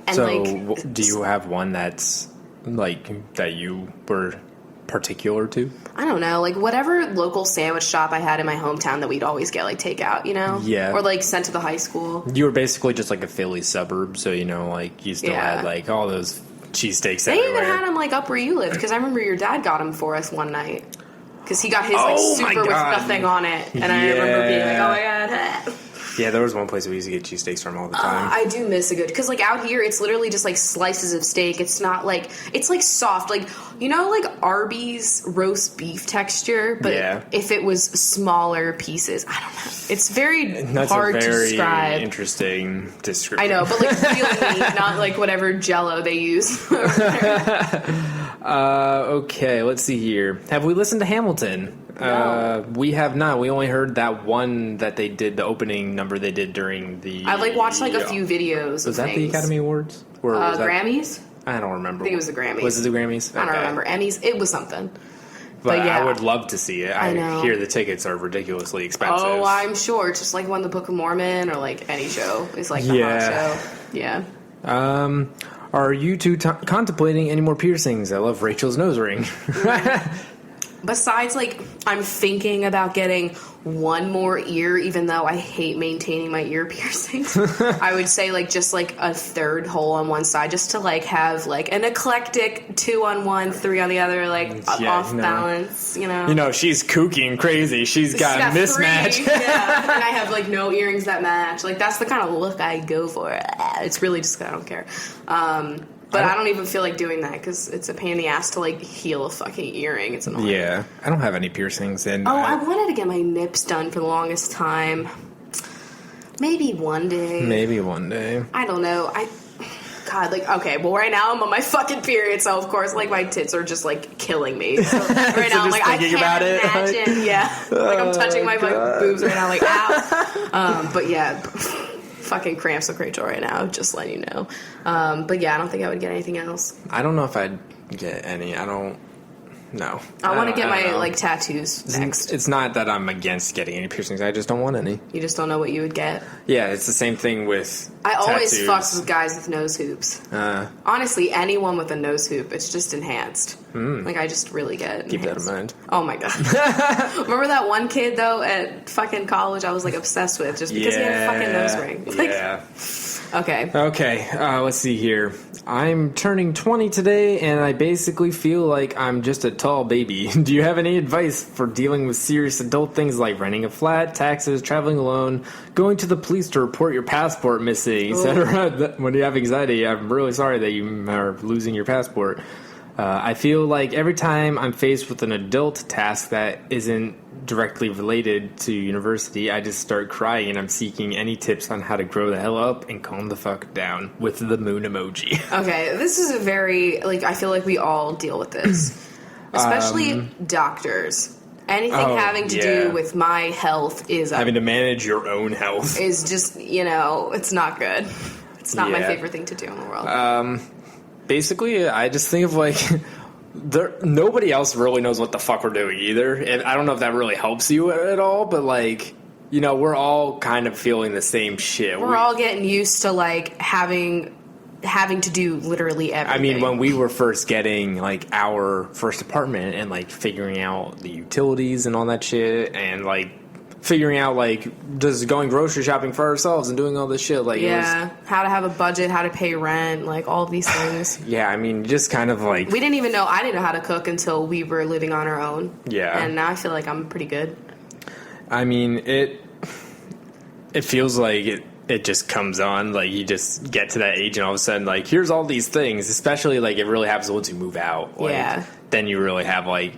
B: And,
C: so,
B: like...
C: do you have one that's, like, that you were particular to?
B: I don't know. Like, whatever local sandwich shop I had in my hometown that we'd always get, like, takeout, you know?
C: Yeah.
B: Or, like, sent to the high school.
C: You were basically just, like, a Philly suburb, so, you know, like, you still had, like, all those... cheesesteaks everywhere.
B: They even had them, like, up where you live, because I remember your dad got them for us one night. Because he got his, like, super with nothing on it. And I remember being like, oh, my God.
C: Yeah, there was one place we used to get cheesesteaks from all the time.
B: I do miss a good... Because, like, out here, it's literally just, like, slices of steak. It's not, like... It's, like, soft. Like, you know, like, Arby's roast beef texture? But if it was smaller pieces. I don't know. It's very hard to describe.
C: That's a very interesting description.
B: I know, but, like, real meat, not, like, whatever Jell-O they use over there.
C: Okay, let's see here. Have we listened to Hamilton?
B: No.
C: We have not. We only heard that one that they did, the opening number they did during the...
B: I've, like, watched, like, a few videos
C: Was that
B: things.
C: the Academy Awards? Or was
B: Grammys?
C: I don't remember.
B: I think it was the Grammys.
C: Was it the Grammys?
B: I don't remember. Emmys. It was something.
C: But
B: yeah,
C: I would love to see it. I
B: know.
C: hear the tickets are ridiculously expensive.
B: Oh, I'm sure. It's just like when the Book of Mormon or like any show is like the hot show. Yeah.
C: Are you two contemplating any more piercings? I love Rachel's nose ring.
B: Besides, like, I'm thinking about getting one more ear, even though I hate maintaining my ear piercings. I would say, like, just, like, a third hole on one side, just to, like, have, like, an eclectic 2 on one, 3 on the other, like, off balance, you know?
C: You know, she's kooky and crazy. She's got a mismatch.
B: 3, yeah, and I have, like, no earrings that match. Like, that's the kind of look I go for. It's really just, I don't care. But I don't even feel like doing that because it's a pain in the ass to, like, heal a fucking earring. It's annoying.
C: Yeah. I don't have any piercings. And
B: I wanted to get my nips done for the longest time. Maybe one day. I don't know. God, like, okay, well, right now I'm on my fucking period, so, of course, like, my tits are just, like, killing me. So right now I'm like, I can't imagine. Yeah. Like, I'm touching my boobs right now, like, ow. But, yeah. Fucking cramps with Rachel right now, just letting you know. But yeah, I don't think I would get anything else.
C: I don't know if I'd get any. I want to
B: get my like tattoos next.
C: It's not that I'm against getting any piercings. I just don't want any.
B: You just don't know what you would get.
C: Yeah, it's the same thing with
B: I always
C: tattoos.
B: fucks with guys with nose hoops. Honestly, anyone with a nose hoop, it's just enhanced. Like, I just really get
C: Keep
B: enhanced.
C: that in mind.
B: Oh my god. Remember that one kid, though, at fucking college I was, like, obsessed with just because he had a fucking nose ring? Like,
C: yeah.
B: Okay,
C: let's see here. I'm turning 20 today, and I basically feel like I'm just a tall baby. Do you have any advice for dealing with serious adult things like renting a flat, taxes, traveling alone, going to the police to report your passport missing, etc.? When you have anxiety, I'm really sorry that you are losing your passport. I feel like every time I'm faced with an adult task that isn't directly related to university, I just start crying, and I'm seeking any tips on how to grow the hell up and calm the fuck down with the moon emoji.
B: Okay, this is a very, like, I feel like we all deal with this. Especially doctors. Anything having to do with my health is...
C: having to manage your own health.
B: Is just, you know, it's not good. It's not my favorite thing to do in the world.
C: Basically, I just think of, like... nobody else really knows what the fuck we're doing either, and I don't know if that really helps you at all, but, like, you know, we're all kind of feeling the same shit.
B: We're all getting used to, like, having to do literally everything.
C: I mean, when we were first getting, like, our first apartment and, like, figuring out the utilities and all that shit, and, like, figuring out, like, just going grocery shopping for ourselves and doing all this shit. Like,
B: how to have a budget, how to pay rent, like, all of these things.
C: Yeah, I mean, just kind of, like...
B: I didn't know how to cook until we were living on our own.
C: Yeah.
B: And now I feel like I'm pretty good.
C: I mean, it feels like it just comes on. Like, you just get to that age and all of a sudden, like, here's all these things. Especially, like, it really happens once you move out. Like, then you really have, like,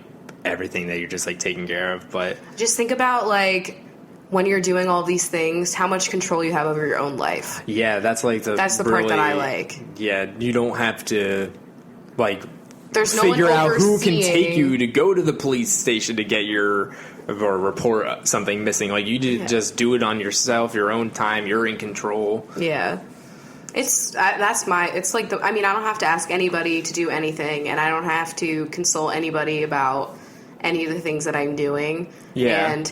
C: everything that you're just, like, taking care of. But
B: just think about, like, when you're doing all these things, how much control you have over your own life.
C: Yeah, that's, like, the
B: part that I like.
C: Yeah, you don't have to, like,
B: there's no
C: figure
B: one
C: out who can
B: overseeing.
C: take you to go to the police station to get or report something missing. Like, you just do it on yourself, your own time. You're in control.
B: Yeah. It's like I mean, I don't have to ask anybody to do anything, and I don't have to consult anybody about any of the things that I'm doing.
C: Yeah.
B: And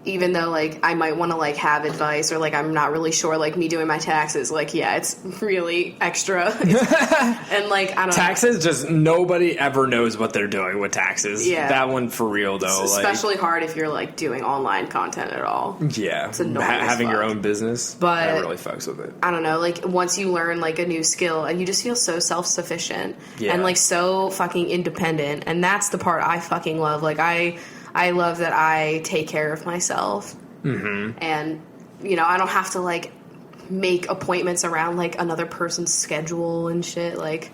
B: even though, like, I might want to, like, have advice, or, like, I'm not really sure, like, me doing my taxes, like, yeah, it's really extra. And, like, I don't
C: taxes,
B: know.
C: just nobody ever knows what they're doing with taxes.
B: Yeah.
C: That one for real, though.
B: It's especially hard if you're, like, doing online content at all.
C: Yeah.
B: It's annoying
C: having your own business,
B: but
C: that really fucks with it.
B: I don't know, like, once you learn, like, a new skill, and you just feel so self-sufficient.
C: Yeah.
B: And, like, so fucking independent. And that's the part I fucking love. Like, I love that I take care of myself.
C: Mm-hmm.
B: And, you know, I don't have to, like, make appointments around, like, another person's schedule and shit. Like,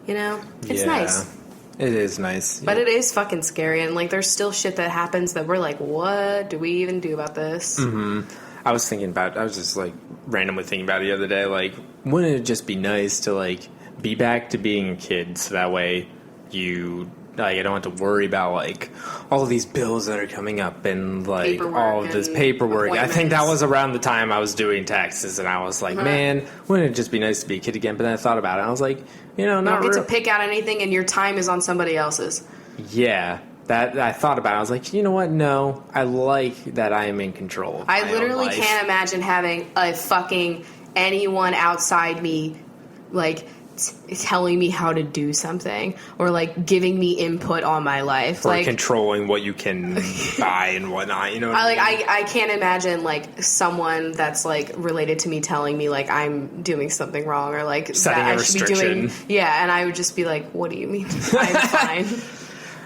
B: you know, it's nice.
C: It is nice.
B: But it is fucking scary. And, like, there's still shit that happens that we're like, what do we even do about this?
C: Mm-hmm. I was just, like, randomly thinking about it the other day. Like, wouldn't it just be nice to, like, be back to being a kid so that way you... Like, I don't have to worry about, like, all of these bills that are coming up and, like, all of this paperwork. I think that was around the time I was doing taxes, and I was like, man, wouldn't it just be nice to be a kid again? But then I thought about it, and I was like, you know, not
B: really. You don't get to pick out anything, and your time is on somebody else's.
C: Yeah. that I thought about it. I was like, you know what? No, I like that I am in control of my own
B: literally
C: life.
B: can't imagine having a fucking anyone outside me, like, telling me how to do something or like giving me input on my life,
C: or
B: like
C: controlling what you can buy and whatnot. You know, what I mean?
B: I can't imagine like someone that's like related to me telling me like I'm doing something wrong or like
C: setting
B: that
C: a
B: I should
C: restriction.
B: be doing. Yeah, and I would just be like, "What do you mean? I'm fine."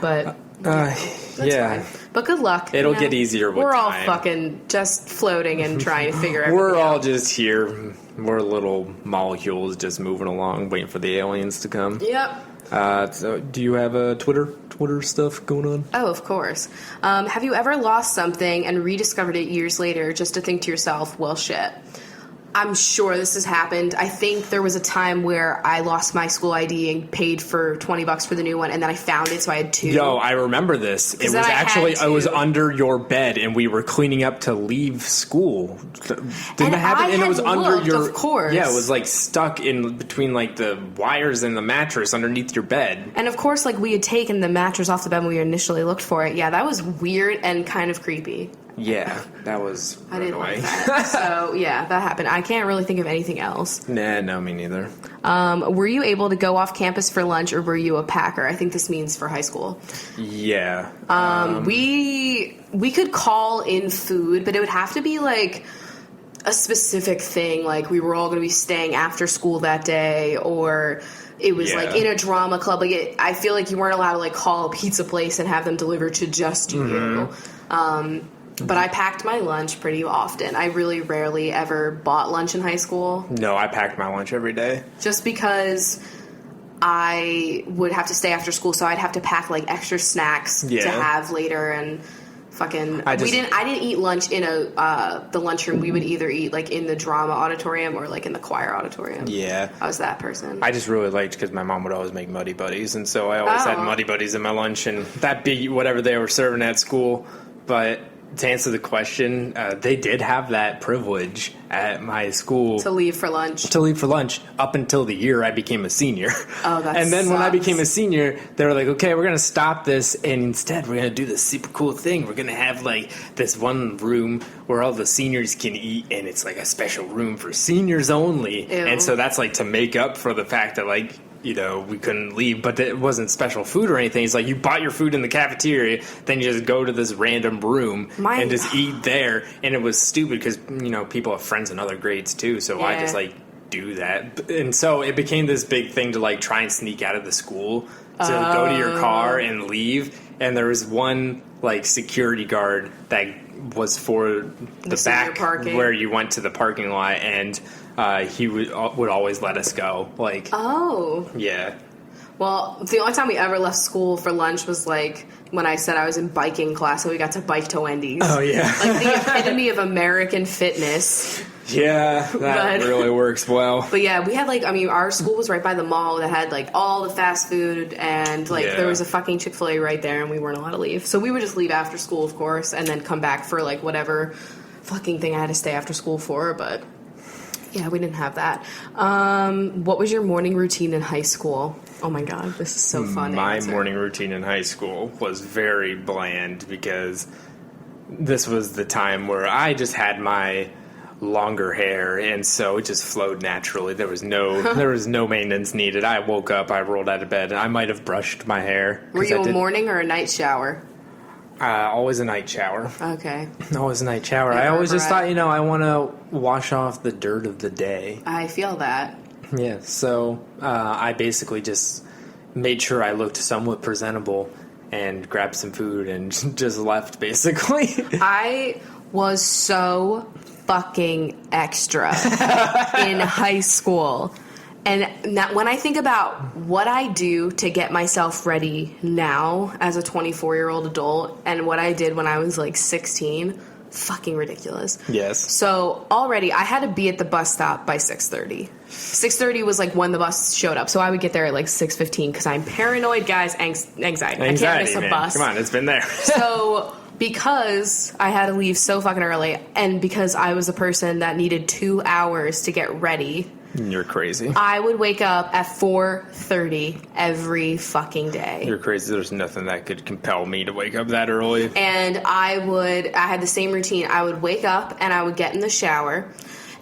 B: But that's fine. But good luck.
C: It'll get easier with
B: We're all
C: time.
B: fucking just floating and trying to figure everything
C: We're all
B: out.
C: just here. We're little molecules just moving along, waiting for the aliens to come.
B: Yep.
C: So do you have a Twitter stuff going on?
B: Oh, of course. Have you ever lost something and rediscovered it years later just to think to yourself, well, shit. I'm sure this has happened. I think there was a time where I lost my school ID and paid for $20 for the new one, and then I found it, so I had two.
C: Yo, I remember this. It was
B: then I
C: actually,
B: had
C: I was
B: to.
C: under your bed, and we were cleaning up to leave school. Didn't
B: And
C: it happen?
B: I
C: And it
B: had
C: was under
B: looked,
C: your.
B: of course.
C: Yeah, it was like stuck in between like the wires and the mattress underneath your bed.
B: And of course, like, we had taken the mattress off the bed when we initially looked for it. Yeah, that was weird and kind of creepy.
C: Yeah, that was.
B: I didn't like
C: annoying.
B: that. So, yeah, that happened. I can't really think of anything else.
C: Nah, no, me neither.
B: Were you able to go off campus for lunch, or were you a packer? I think this means for high school.
C: Yeah.
B: We could call in food, but it would have to be, like, a specific thing. Like, we were all going to be staying after school that day, or it was, like, in a drama club. Like, I feel like you weren't allowed to, like, call a pizza place and have them deliver to just you. But I packed my lunch pretty often. I really rarely ever bought lunch in high school.
C: No, I packed my lunch every day.
B: Just because I would have to stay after school, so I'd have to pack like extra snacks to have later and fucking. I didn't eat lunch in the lunchroom. We would either eat like in the drama auditorium or like in the choir auditorium.
C: Yeah,
B: I was that person.
C: I just really liked because my mom would always make Muddy Buddies, and so I always had Muddy Buddies in my lunch, and that beat whatever they were serving at school. But to answer the question, they did have that privilege at my school
B: to leave for lunch.
C: Up until the year I became a senior.
B: Oh, that
C: And then
B: sucks.
C: when I became a senior, they were like, okay, we're going to stop this, and instead we're going to do this super cool thing. We're going to have like this one room where all the seniors can eat, and it's like a special room for seniors only.
B: Ew.
C: And so that's like to make up for the fact that like, you know, we couldn't leave, but it wasn't special food or anything. It's like you bought your food in the cafeteria, then you just go to this random room and just eat there. And it was stupid because, you know, people have friends in other grades too, so I just like do that. And so it became this big thing to like try and sneak out of the school to go to your car and leave. And there was one like security guard that was for the back where you went to the parking lot, and he would always let us go. Like, yeah.
B: Well, the only time we ever left school for lunch was like when I said I was in biking class and we got to bike to Wendy's.
C: Oh yeah,
B: like the epitome of American fitness.
C: Yeah, that really works well.
B: But yeah, we had like, I mean, our school was right by the mall that had like all the fast food, and like there was a fucking Chick-fil-A right there, and we weren't allowed to leave. So we would just leave after school, of course, and then come back for like whatever fucking thing I had to stay after school for. But yeah, we didn't have that. What was your morning routine in high school? Oh my god, this is so fun.
C: My morning routine in high school was very bland because this was the time where I just had my longer hair, and so it just flowed naturally. There was no maintenance needed. I woke up, I rolled out of bed, and I might have brushed my hair.
B: Were you a morning or a night shower?
C: Always a night shower.
B: Okay.
C: Always a night shower. I always just thought, I want to wash off the dirt of the day.
B: I feel that.
C: Yeah, so I basically just made sure I looked somewhat presentable and grabbed some food and just left, basically.
B: I was so fucking extra in high school. And when I think about what I do to get myself ready now as a 24-year-old adult and what I did when I was like 16, fucking ridiculous.
C: Yes.
B: So already I had to be at the bus stop by 6:30. 6:30 was like when the bus showed up. So I would get there at like 6:15 because I'm paranoid, guys. Anxiety. I can't miss a bus.
C: Come on, it's been there.
B: So because I had to leave so fucking early, and because I was a person that needed 2 hours to get ready,
C: You're crazy.
B: I would wake up at 4:30 every fucking day.
C: You're crazy. There's nothing that could compel me to wake up that early.
B: And I had the same routine. I would wake up and I would get in the shower.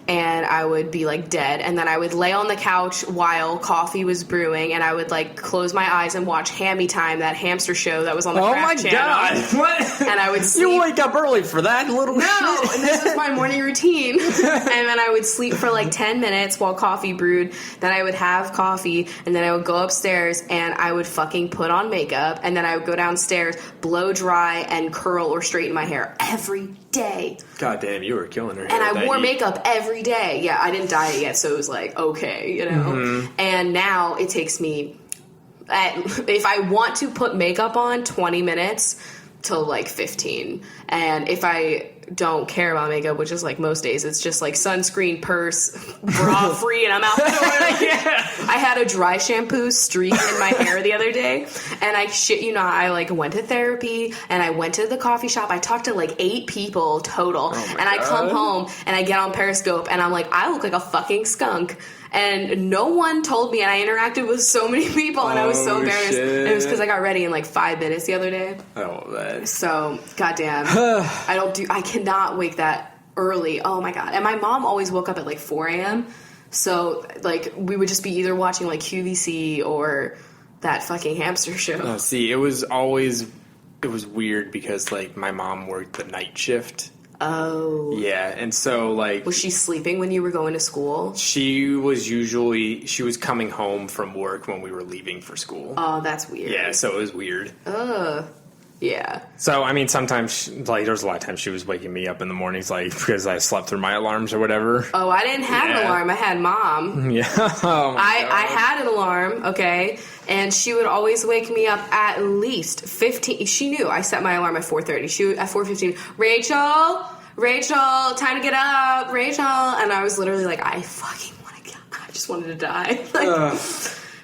B: And I would be, like, dead. And then I would lay on the couch while coffee was brewing. And I would, like, close my eyes and watch Hammy Time, that hamster show that was on the Craft Channel.
C: Oh, my God. What?
B: And I would sleep.
C: You wake up early for that little shit?
B: No, and this is my morning routine. And then I would sleep for, like, 10 minutes while coffee brewed. Then I would have coffee. And then I would go upstairs and I would fucking put on makeup. And then I would go downstairs, blow dry, and curl or straighten my hair every day.
C: God damn, you were killing her.
B: And I wore makeup every day. Yeah, I didn't diet yet, so it was like, okay, you know. Mm-hmm. And now it takes me, if I want to put makeup on, 20 minutes till like 15. And if I don't care about makeup, which is like most days, it's just like sunscreen, purse, bra free, and I'm out the door. Yeah. I had a dry shampoo streak in my hair the other day, and I shit you not, I like went to therapy and I went to the coffee shop. I talked to like 8 people total, and I come home and I get on Periscope and I'm like, I look like a fucking skunk. And no one told me, and I interacted with so many people, and I was so embarrassed.
C: Shit.
B: And it was because I got ready in like 5 minutes the other day.
C: Oh, that.
B: So, goddamn, I cannot wake that early. Oh my god! And my mom always woke up at like 4 a.m. So, like, we would just be either watching like QVC or that fucking hamster show.
C: Oh, see, it was weird because like my mom worked the night shift.
B: Oh.
C: Yeah, and so, like...
B: Was she sleeping when you were going to school?
C: She was coming home from work when we were leaving for school.
B: Oh, that's weird.
C: Yeah, so it was weird.
B: Yeah.
C: So, I mean, sometimes, like, there was a lot of times she was waking me up in the mornings, like, because I slept through my alarms or whatever.
B: Oh, I didn't have an alarm. I had Mom.
C: Yeah. Oh
B: I had an alarm, okay? And she would always wake me up at least 15. She knew I set my alarm at 4:30. She at 4:15. Rachel, time to get up, Rachel. And I was literally like, I fucking want to get up. I just wanted to die. Like,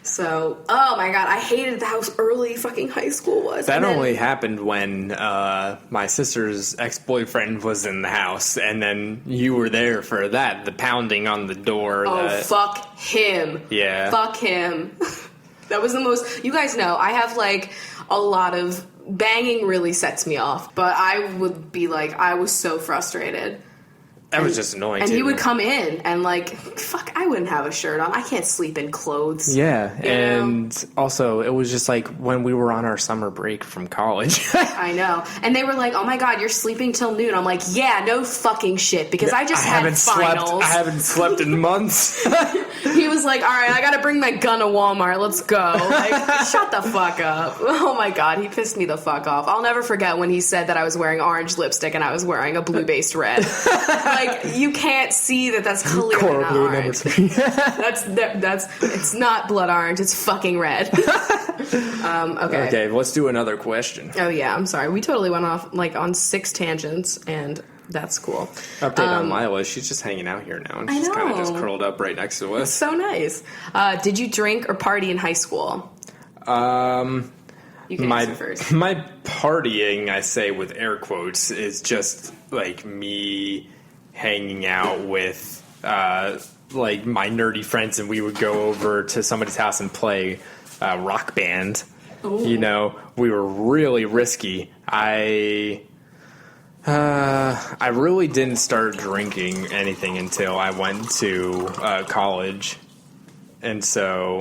B: so, oh my god, I hated how early fucking high school was.
C: That only happened when my sister's ex-boyfriend was in the house, and then you were there for that, the pounding on the door.
B: Oh, fuck him.
C: Yeah.
B: Fuck him. That was the most... You guys know, I have, like, a lot of... Banging really sets me off, but I would be like, I was so frustrated.
C: That was just annoying,
B: and
C: too.
B: he would come in and, like, fuck, I wouldn't have a shirt on. I can't sleep in clothes.
C: Yeah, and also, it was just like when we were on our summer break from college.
B: I know. And they were like, oh my god, you're sleeping till noon. I'm like, yeah, no fucking shit, because I had finals.
C: I haven't slept in months.
B: He was like, all right, I gotta bring my gun to Walmart. Let's go. Like, shut the fuck up. Oh my god, he pissed me the fuck off. I'll never forget when he said that I was wearing orange lipstick and I was wearing a blue-based red. Like, you can't see that that's clearly not orange. that's it's not blood orange, it's fucking red. Okay.
C: Okay, let's do another question.
B: Oh yeah, I'm sorry. We totally went off like on 6 tangents, and that's cool.
C: Update on Lila. She's just hanging out here now, and she's kind of just curled up right next to us.
B: So nice. Did you drink or party in high school? You can answer first.
C: My partying, I say with air quotes, is just like me hanging out with like my nerdy friends, and we would go over to somebody's house and play Rock Band. Ooh. You know, we were really risky. I really didn't start drinking anything until I went to college, and so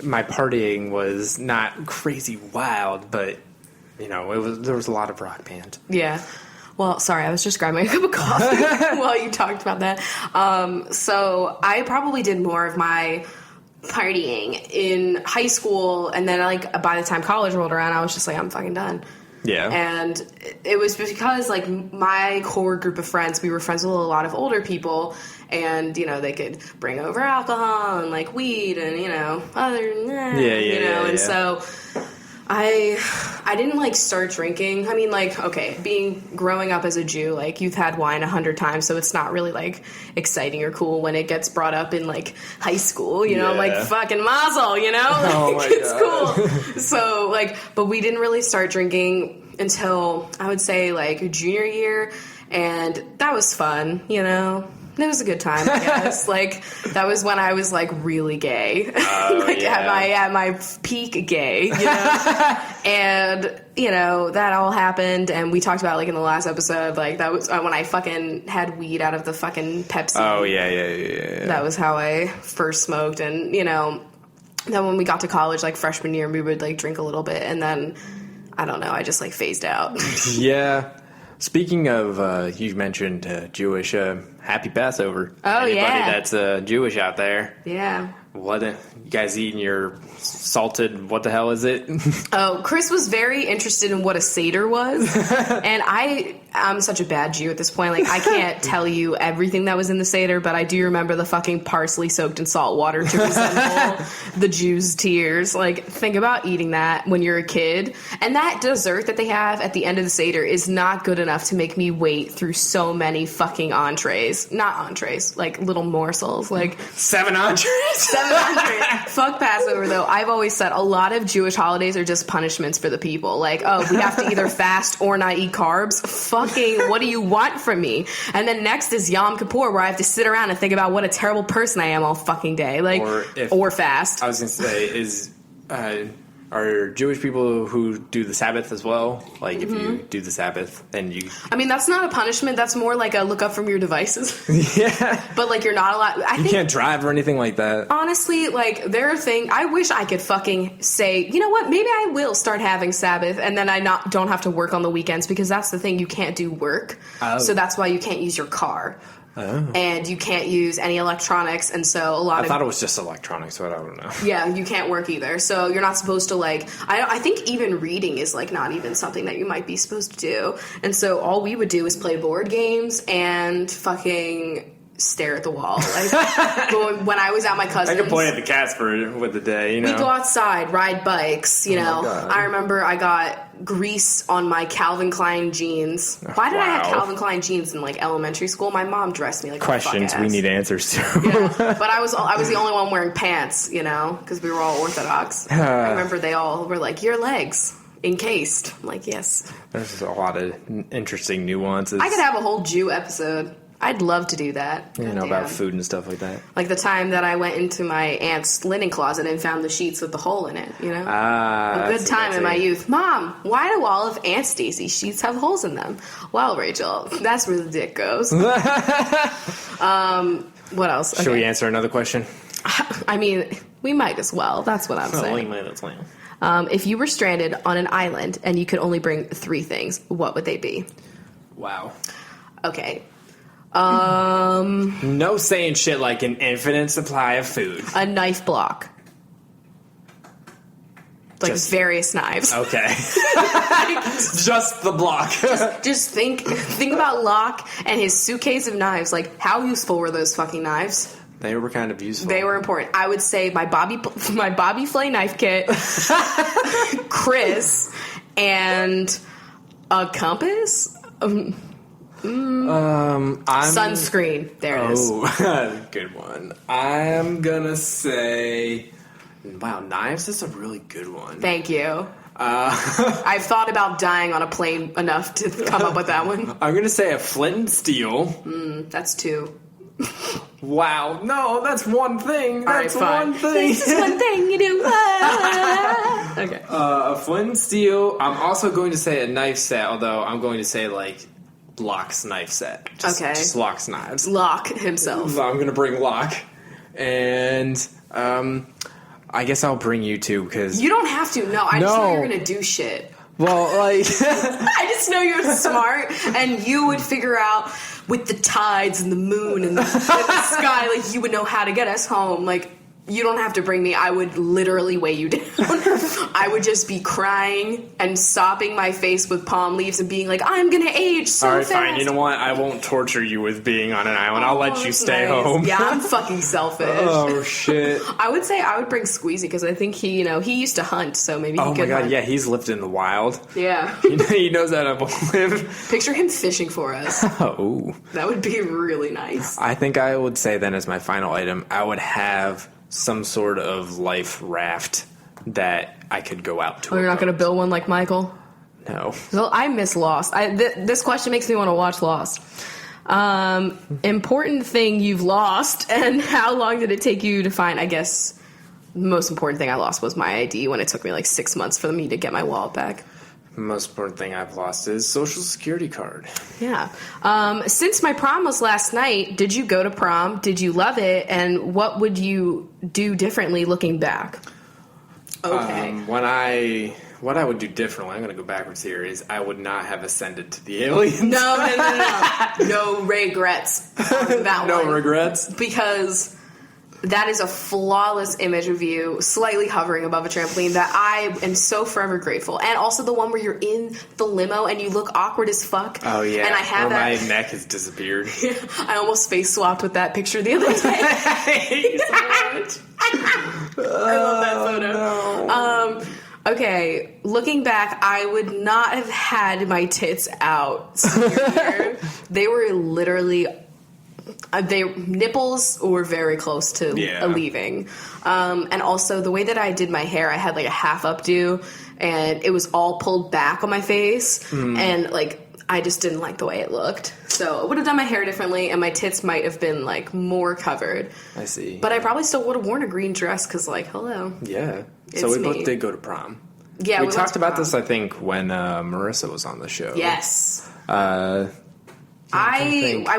C: my partying was not crazy wild, but you know, there was a lot of Rock Band.
B: Yeah. Well, sorry, I was just grabbing a cup of coffee while you talked about that. So I probably did more of my partying in high school, and then like by the time college rolled around, I was just like, I'm fucking done.
C: Yeah.
B: And it was because like my core group of friends, we were friends with a lot of older people, and you know, they could bring over alcohol and like weed and you know other and so I didn't like start drinking. I mean, like, okay, growing up as a Jew, like you've had wine 100 times, so it's not really like exciting or cool when it gets brought up in like high school, you know, like fucking mazel, you know, like,
C: oh my
B: it's
C: God.
B: cool. So like, but we didn't really start drinking until I would say like junior year, and that was fun, you know. It was a good time, I guess. Like, that was when I was, like, really gay. At my peak gay, you know? And, you know, that all happened, and we talked about, like, in the last episode, like, that was when I fucking had weed out of the fucking Pepsi.
C: Oh, yeah.
B: That was how I first smoked, and, you know, then when we got to college, like, freshman year, we would, like, drink a little bit, and then, I don't know, I just, like, phased out.
C: Yeah. Speaking of, you mentioned Jewish, happy Passover.
B: Oh,
C: Anybody that's Jewish out there.
B: Yeah.
C: What, you guys eating your salted, what the hell is it?
B: Oh, Chris was very interested in what a Seder was. And I'm such a bad Jew at this point. Like, I can't tell you everything that was in the Seder, but I do remember the fucking parsley soaked in salt water to resemble the Jews' tears. Like, think about eating that when you're a kid. And that dessert that they have at the end of the Seder is not good enough to make me wait through so many fucking entrees. Not entrees, like little morsels. Like
C: 7 entrees?
B: 7 entrees. Fuck Passover, though. I've always said a lot of Jewish holidays are just punishments for the people. Like, oh, we have to either fast or not eat carbs. Fucking, what do you want from me? And then next is Yom Kippur, where I have to sit around and think about what a terrible person I am all fucking day. Like, or fast.
C: I was going to say, are Jewish people who do the Sabbath as well? Like, if you do the Sabbath, then you... I
B: mean, that's not a punishment. That's more like a look up from your devices.
C: Yeah.
B: But, like, you're not allowed...
C: You can't drive or anything like that.
B: Honestly, like, there are things... I wish I could fucking say, you know what, maybe I will start having Sabbath, and then I don't have to work on the weekends, because that's the thing, you can't do work. Oh. So that's why you can't use your car. Oh. And you can't use any electronics, and so I
C: thought it was just electronics, but I don't know.
B: Yeah, you can't work either, so you're not supposed to, like... I think even reading is, like, not even something that you might be supposed to do. And so all we would do is play board games and fucking stare at the wall. Like, when I was at my cousin's...
C: I could point at the cats with the day, you know?
B: We go outside, ride bikes, you know. I remember I got grease on my Calvin Klein jeans. Why did I have Calvin Klein jeans in, like, elementary school? My mom dressed me like
C: questions
B: a fuck ass.
C: We need answers to.
B: Yeah. But I was the only one wearing pants, you know, because we were all Orthodox. I remember they all were like, your legs encased. I'm like, yes.
C: There's a lot of interesting nuances.
B: I could have a whole Jew episode. I'd love to do that.
C: You know, about food and stuff like that.
B: Like the time that I went into my aunt's linen closet and found the sheets with the hole in it, you know?
C: A
B: good time in my youth. Mom, why do all of Aunt Stacy's sheets have holes in them? Well, Rachel, that's where the dick goes. What else?
C: Should we answer another question?
B: I mean, we might as well. That's what I'm saying.
C: We might as well.
B: If you were stranded on an island and you could only bring 3 things, what would they be?
C: Wow.
B: Okay.
C: No saying shit like an infinite supply of food.
B: A knife block. Like various knives.
C: Okay. Just the block.
B: just think about Locke and his suitcase of knives. Like, how useful were those fucking knives?
C: They were kind of useful.
B: They were important. I would say my Bobby Flay knife kit, Chris, and a compass. Sunscreen. There it is.
C: Oh, good one. I'm gonna say, wow, knives is a really good one.
B: Thank you. I've thought about dying on a plane enough to come up with that one.
C: I'm gonna say a flint and steel.
B: That's 2.
C: Wow, no, that's one thing. That's one thing.
B: This is one thing you do. Okay.
C: A flint and steel. I'm also going to say a knife set, although I'm going to say like Locke's knife set. Just Locke's knives.
B: Locke himself.
C: I'm going to bring Locke. And I guess I'll bring you two because...
B: You don't have to. No, I just know you're going to do shit.
C: Well, like...
B: I just know you're smart and you would figure out with the tides and the moon and the sky, like you would know how to get us home. Like, you don't have to bring me. I would literally weigh you down. I would just be crying and sopping my face with palm leaves and being like, I'm going to age so fast.
C: All right, fine. You know what? I won't torture you with being on an island. I'll let you stay home.
B: Yeah, I'm fucking selfish.
C: Oh, shit.
B: I would say I would bring Squeezy because I think he used to hunt, so maybe he could hunt.
C: Oh, my God. Yeah, he's lived in the wild.
B: Yeah.
C: He knows how to live.
B: Picture him fishing for us.
C: Oh.
B: That would be really nice.
C: I think I would say then as my final item, I would have some sort of life raft that I could go out to.
B: Oh, you're not going to build one like Michael?
C: No.
B: Well, I miss Lost. This question makes me want to watch Lost. Important thing you've lost, and how long did it take you to find? I guess the most important thing I lost was my ID when it took me like 6 months for me to get my wallet back.
C: The most important thing I've lost is Social Security card.
B: Yeah. Since my prom was last night, did you go to prom? Did you love it? And what would you do differently looking back? Okay.
C: What I would do differently, I'm going to go backwards here, is I would not have ascended to the aliens.
B: No. No regrets on that
C: No
B: one.
C: regrets?
B: Because that is a flawless image of you slightly hovering above a trampoline that I am so forever grateful. And also the one where you're in the limo and you look awkward as fuck.
C: Oh, yeah.
B: And I have
C: my neck has disappeared.
B: I almost face swapped with that picture the other day. I love that photo.
C: No.
B: Okay, looking back, I would not have had my tits out senior year. They were literally... nipples were very close to leaving. And also the way that I did my hair, I had like a half updo and it was all pulled back on my face. And like, I just didn't like the way it looked. So I would have done my hair differently and my tits might have been like more covered.
C: I see.
B: But I probably still would have worn a green dress because like, hello.
C: Yeah.
B: It's
C: so we
B: me.
C: both did go to prom.
B: Yeah,
C: we talked about this, I think, when Marissa was on the show.
B: Yes.
C: I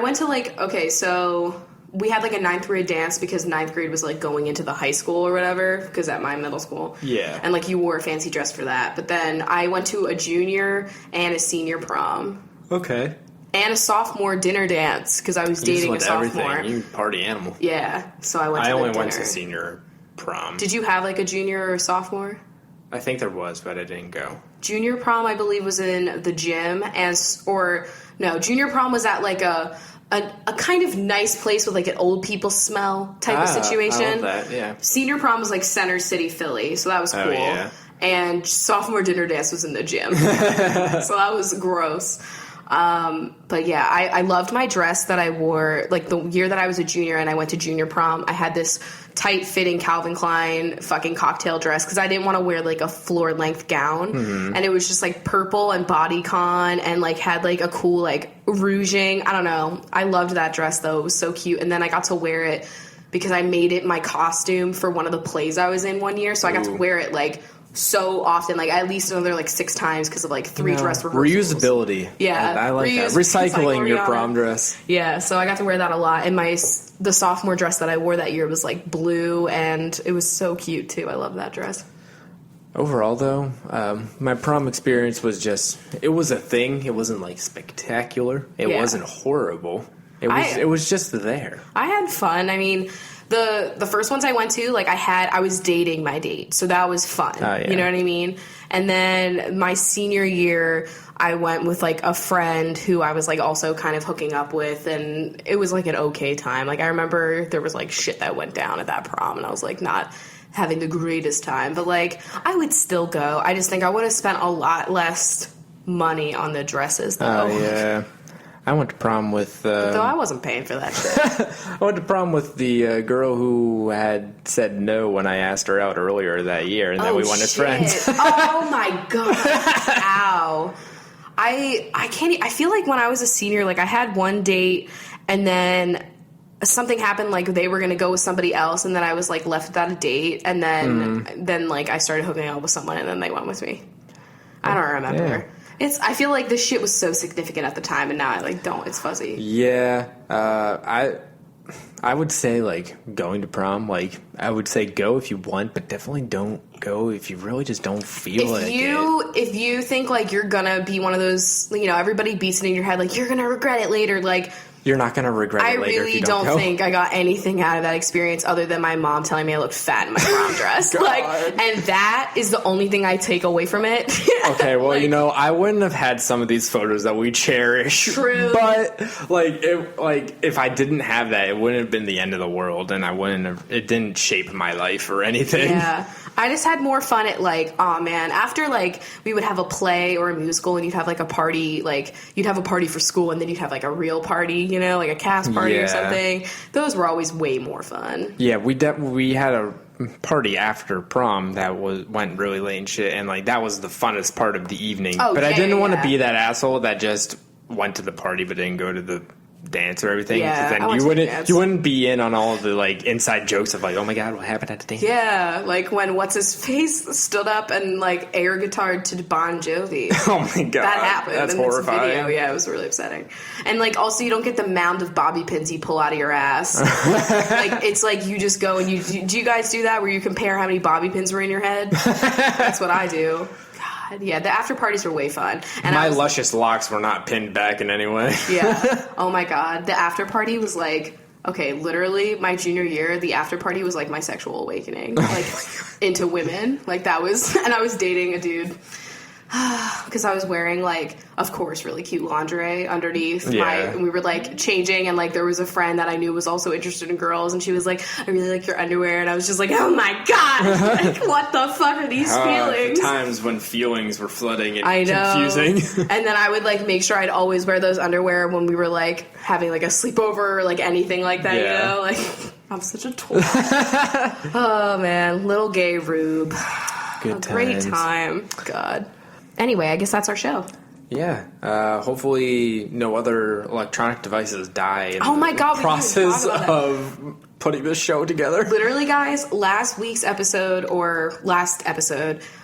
B: went to like, okay, so we had like a 9th grade dance because 9th grade was like going into the high school or whatever, because at my middle school.
C: Yeah.
B: And like you wore a fancy dress for that. But then I went to a junior and a senior prom.
C: Okay.
B: And a sophomore dinner dance because I was dating a sophomore.
C: Everything. You party animal.
B: Yeah. So I went to
C: only
B: dinner.
C: went to senior prom.
B: Did you have like a junior or a sophomore?
C: I think there was, but I didn't go.
B: Junior prom, I believe, was in the gym, junior prom was at like a kind of nice place with like an old people smell type of situation.
C: I love that, yeah.
B: Senior prom was like Center City, Philly, so that was cool.
C: Oh, yeah.
B: And sophomore dinner dance was in the gym, so that was gross. But yeah, I loved my dress that I wore, like the year that I was a junior and I went to junior prom. I had this tight fitting Calvin Klein fucking cocktail dress because I didn't want to wear like a floor length gown. And it was just like purple and bodycon and like had like a cool like rouging. I don't know. I loved that dress though. It was so cute. And then I got to wear it because I made it my costume for one of the plays I was in one year. So I got to wear it like so often, like at least another like 6 times because of like 3 dress rehearsals.
C: Reusability.
B: Yeah,
C: I like that. Recycling your prom dress.
B: Yeah, so I got to wear that a lot. And the sophomore dress that I wore that year was like blue, and it was so cute too. I love that dress.
C: Overall, though, my prom experience was it was a thing. It wasn't like spectacular. It wasn't horrible. It was just there. I
B: had fun. I mean, the first ones I went to, like I was dating my date, so that was fun.
C: Yeah.
B: You know what I mean? And then my senior year, I went with like a friend who I was like also kind of hooking up with, and it was like an okay time. Like I remember there was like shit that went down at that prom, and I was like not having the greatest time, but like I would still go. I just think I would have spent a lot less money on the dresses though.
C: Oh yeah. I went to prom with...
B: Though I wasn't paying for that shit.
C: I went to prom with the girl who had said no when I asked her out earlier that year, and then we went as friends.
B: Oh my god. Ow. I can't... I feel like when I was a senior, like I had one date, and then something happened, like they were going to go with somebody else, and then I was like left without a date, and then like I started hooking up with someone, and then they went with me. I don't remember.
C: Yeah.
B: I feel like this shit was so significant at the time, and now I like don't. It's fuzzy.
C: Yeah, I would say like going to prom. Like I would say go if you want, but definitely don't go if you really just don't feel like it.
B: If you think like you're gonna be one of those, you know, everybody beats it in your head like you're gonna regret it later. Like
C: you're not gonna regret it later.
B: I really don't think I got anything out of that experience other than my mom telling me I looked fat in my prom dress. And that is the only thing I take away from it.
C: Okay, well, you know, I wouldn't have had some of these photos that we cherish.
B: True.
C: But if I didn't have that, it wouldn't have been the end of the world, and it didn't shape my life or anything.
B: Yeah. I just had more fun at like, oh man, after like we would have a play or a musical and you'd have like a party, like you'd have a party for school and then you'd have like a real party, you know, like a cast party or something. Those were always way more fun.
C: Yeah, we had a party after prom that went really late and shit, and like that was the funnest part of the evening. I didn't want to be that asshole that just went to the party but didn't go to the dance or everything.
B: Yeah,
C: Then you wouldn't be in on all of the like inside jokes of like, oh my god, what happened at the dance?
B: Yeah, like when what's his face stood up and like air guitared to Bon Jovi.
C: Oh my god,
B: that happened.
C: That's
B: in
C: horrifying.
B: This video. Yeah, it was really upsetting. And like also you don't get the mound of bobby pins you pull out of your ass. Like it's like you just go and do you guys do that where you compare how many bobby pins were in your head? That's what I do. Yeah, the after parties were way fun. And
C: my luscious locks were not pinned back in any way.
B: Yeah. Oh my god. The after party was like, okay, literally my junior year, the after party was like my sexual awakening. Like into women. Like that was, and I was dating a dude. Because I was wearing, like, of course, really cute lingerie underneath.
C: Yeah.
B: We were, like, changing, and, like, there was a friend that I knew was also interested in girls, and she was like, I really like your underwear, and I was just like, oh my god! Like, what the fuck are these feelings?
C: The times when feelings were flooding and
B: I know.
C: confusing.
B: And then I would, like, make sure I'd always wear those underwear when we were, like, having, like, a sleepover or, like, anything like that, you know? Like, I'm such a toy. Oh, man. Little gay rube.
C: Good times.
B: Great time. God. Anyway, I guess that's our show.
C: Yeah. Hopefully no other electronic devices die in
B: the
C: process of putting this show together.
B: Literally, guys, last episode,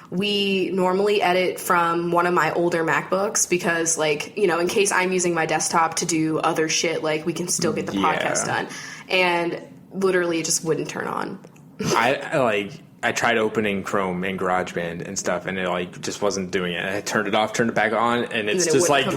B: we normally edit from one of my older MacBooks because, like, you know, in case I'm using my desktop to do other shit, like, we can still get the podcast done. And literally it just wouldn't turn on.
C: I tried opening Chrome and GarageBand and stuff, and it like just wasn't doing it. I turned it off, turned it back on, and it's just like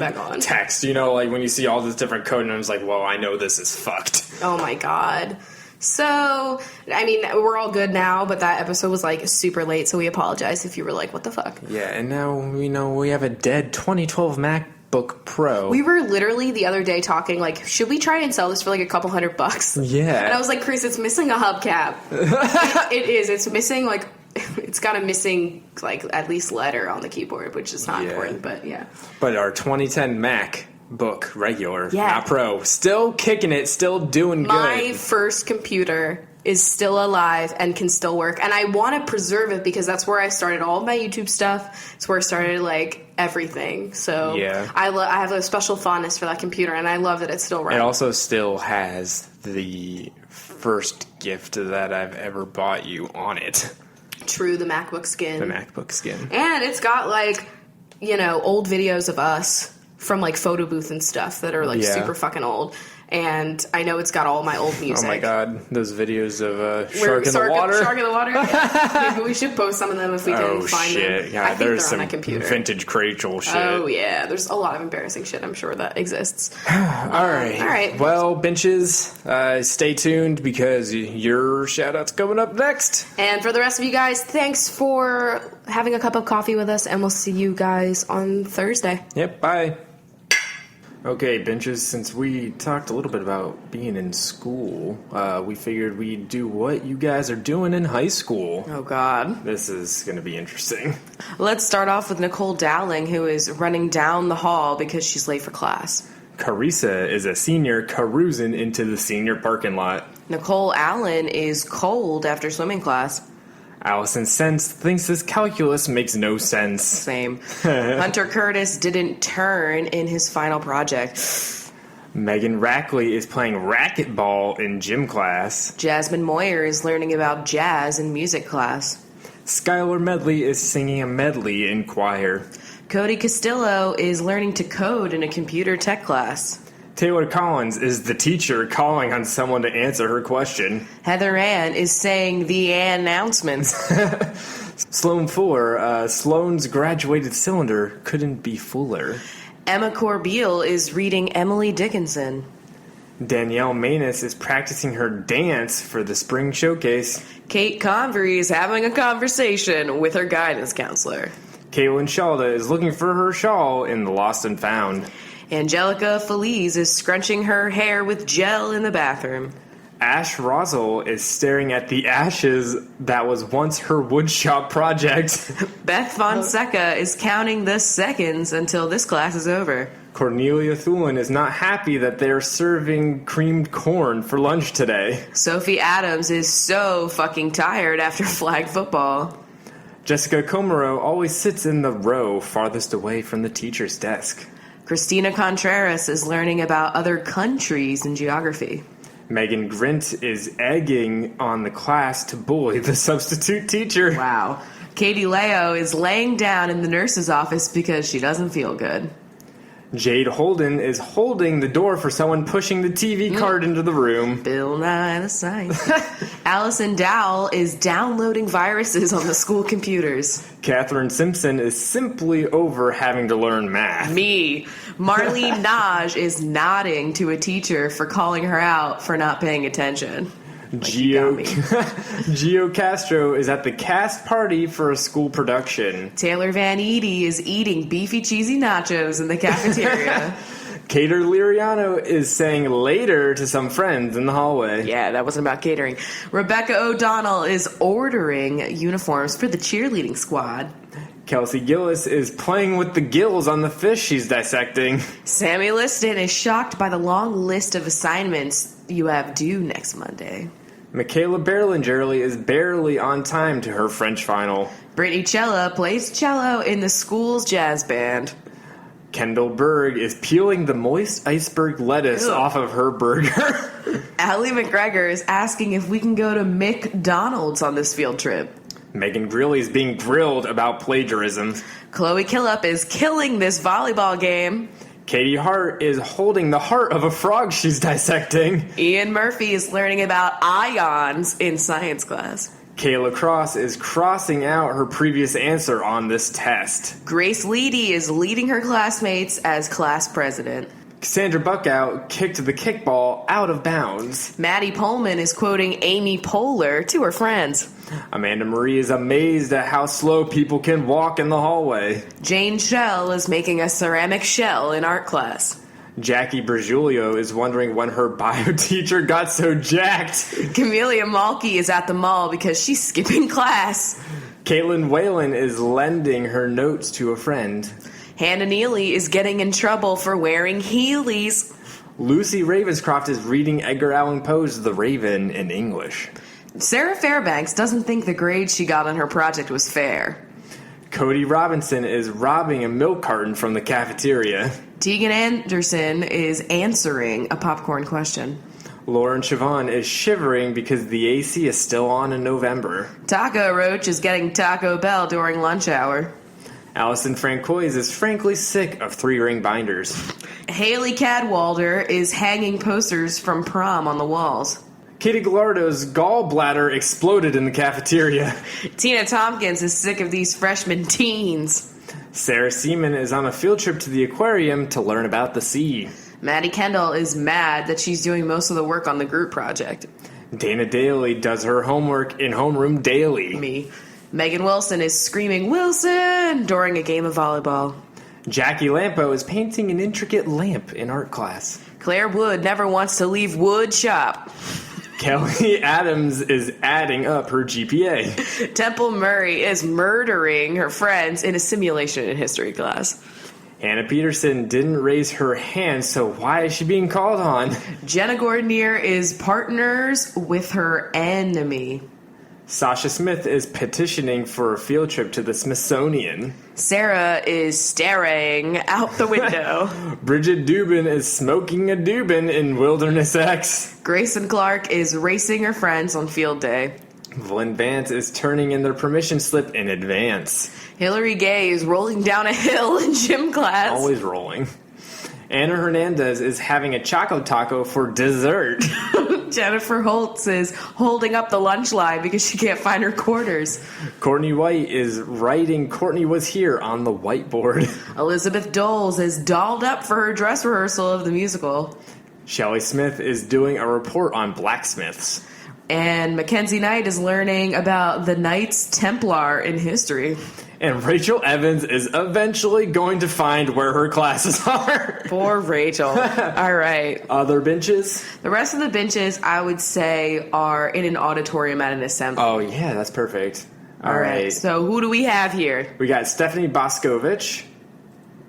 C: text. You know, like when you see all this different code, and I was like, "Well, I know this is fucked."
B: Oh my god. So, I mean, we're all good now, but that episode was like super late, so we apologize if you were like, "What the fuck?"
C: Yeah, and now we have a dead 2012 MacBook Pro.
B: We were literally the other day talking like, should we try and sell this for like a couple $100?
C: Yeah.
B: And I was like, Chris, it's missing a hubcap. It is. It's missing like, it's got a missing like at least letter on the keyboard, which is not important, but yeah.
C: But our 2010 MacBook regular, not Pro, still kicking it, still doing good.
B: My first computer is still alive and can still work. And I want to preserve it because that's where I started all of my YouTube stuff. It's where I started, like, everything. So I have a special fondness for that computer, and I love that it's still running.
C: It also still has the first gift that I've ever bought you on it.
B: True, the MacBook skin.
C: The MacBook skin.
B: And it's got, like, you know, old videos of us from, like, photo booth and stuff that are, like, super fucking old. And I know it's got all my old music.
C: Oh my god, those videos of Shark in the Water.
B: Shark in the Water? Yeah. Maybe we should post some of them if we can find them.
C: Yeah,
B: I think
C: there's
B: they're
C: some
B: on my computer.
C: Vintage Crachel shit.
B: Oh yeah, there's a lot of embarrassing shit, I'm sure, that exists.
C: Alright. Well, benches, stay tuned because your shout-out's coming up next.
B: And for the rest of you guys, thanks for having a cup of coffee with us, and we'll see you guys on Thursday.
C: Yep, bye. Okay, benches, since we talked a little bit about being in school, we figured we'd do what you guys are doing in high school.
B: Oh, God.
C: This is going to be interesting.
B: Let's start off with Nicole Dowling, who is running down the hall because she's late for class.
C: Carissa is a senior carousing into the senior parking lot.
B: Nicole Allen is cold after swimming class.
C: Allison Sense thinks this calculus makes no sense.
B: Same. Hunter Curtis didn't turn in his final project.
C: Megan Rackley is playing racquetball in gym class.
B: Jasmine Moyer is learning about jazz in music class.
C: Skylar Medley is singing a medley in choir.
B: Cody Castillo is learning to code in a computer tech class.
C: Taylor Collins is the teacher calling on someone to answer her question.
B: Heather Ann is saying the announcements.
C: Sloan Fuller, Sloan's graduated cylinder couldn't be fuller.
B: Emma Corbeil is reading Emily Dickinson.
C: Danielle Manus is practicing her dance for the spring showcase.
B: Kate Convery is having a conversation with her guidance counselor.
C: Caitlin Shalda is looking for her shawl in the Lost and Found.
B: Angelica Feliz is scrunching her hair with gel in the bathroom.
C: Ash Rosal is staring at the ashes that was once her woodshop project.
B: Beth Fonseca is counting the seconds until this class is over.
C: Cornelia Thulin is not happy that they're serving creamed corn for lunch today.
B: Sophie Adams is so fucking tired after flag football.
C: Jessica Comero always sits in the row farthest away from the teacher's desk.
B: Christina Contreras is learning about other countries in geography.
C: Megan Grint is egging on the class to bully the substitute teacher.
B: Wow. Katie Leo is laying down in the nurse's office because she doesn't feel good.
C: Jade Holden is holding the door for someone pushing the TV cart into the room.
B: Bill Nye the Science. Allison Dowell is downloading viruses on the school computers.
C: Catherine Simpson is simply over having to learn math.
B: Me. Marlene Naj is nodding to a teacher for calling her out for not paying attention.
C: Gio Castro is at the cast party for a school production.
B: Taylor Van Eady is eating beefy cheesy nachos in the cafeteria.
C: Cater Liriano is saying later to some friends in the hallway.
B: Yeah, that wasn't about catering. Rebecca O'Donnell is ordering uniforms for the cheerleading squad.
C: Kelsey Gillis is playing with the gills on the fish she's dissecting.
B: Sammy Liston is shocked by the long list of assignments you have due next Monday.
C: Michaela Berlingerly is barely on time to her French final.
B: Brittany Cella plays cello in the school's jazz band.
C: Kendall Berg is peeling the moist iceberg lettuce off of her burger.
B: Allie McGregor is asking if we can go to McDonald's on this field trip.
C: Megan Greeley is being grilled about plagiarism.
B: Chloe Killup is killing this volleyball game.
C: Katie Hart is holding the heart of a frog she's dissecting.
B: Ian Murphy is learning about ions in science class.
C: Kayla Cross is crossing out her previous answer on this test.
B: Grace Leedy is leading her classmates as class president.
C: Cassandra Buckout kicked the kickball out of bounds.
B: Maddie Pullman is quoting Amy Poehler to her friends.
C: Amanda Marie is amazed at how slow people can walk in the hallway.
B: Jane Shell is making a ceramic shell in art class.
C: Jackie Bergiulio is wondering when her bio teacher got so jacked.
B: Camelia Malky is at the mall because she's skipping class.
C: Caitlin Whalen is lending her notes to a friend.
B: Hannah Neely is getting in trouble for wearing Heelys.
C: Lucy Ravenscroft is reading Edgar Allan Poe's The Raven in English.
B: Sarah Fairbanks doesn't think the grade she got on her project was fair.
C: Cody Robinson is robbing a milk carton from the cafeteria.
B: Tegan Anderson is answering a popcorn question.
C: Lauren Chavon is shivering because the AC is still on in November.
B: Taco Roach is getting Taco Bell during lunch hour.
C: Allison Francois is frankly sick of 3-ring binders.
B: Haley Cadwalder is hanging posters from prom on the walls.
C: Katie Gallardo's gallbladder exploded in the cafeteria.
B: Tina Tompkins is sick of these freshman teens.
C: Sarah Seaman is on a field trip to the aquarium to learn about the sea.
B: Maddie Kendall is mad that she's doing most of the work on the group project.
C: Dana Daly does her homework in homeroom daily.
B: Me. Megan Wilson is screaming, "Wilson!" during a game of volleyball.
C: Jackie Lampo is painting an intricate lamp in art class.
B: Claire Wood never wants to leave wood shop.
C: Kelly Adams is adding up her GPA.
B: Temple Murray is murdering her friends in a simulation in history class.
C: Hannah Peterson didn't raise her hand, so why is she being called on?
B: Jenna Gordonier is partners with her enemy.
C: Sasha Smith is petitioning for a field trip to the Smithsonian.
B: Sarah is staring out the window.
C: Bridget Dubin is smoking a Dubin in Wilderness X.
B: Grayson Clark is racing her friends on field day.
C: Lynn Vance is turning in their permission slip in advance.
B: Hillary Gay is rolling down a hill in gym class.
C: Always rolling. Anna Hernandez is having a Choco Taco for dessert.
B: Jennifer Holtz is holding up the lunch line because she can't find her quarters.
C: Courtney White is writing "Courtney was here" on the whiteboard.
B: Elizabeth Doles is dolled up for her dress rehearsal of the musical.
C: Shelley Smith is doing a report on blacksmiths.
B: And Mackenzie Knight is learning about the Knights Templar in history.
C: And Rachel Evans is eventually going to find where her classes are.
B: Poor Rachel. All right.
C: Other benches?
B: The rest of the benches, I would say, are in an auditorium at an assembly.
C: Oh, yeah, that's perfect.
B: All right. So who do we have here?
C: We got Stephanie Boscovich,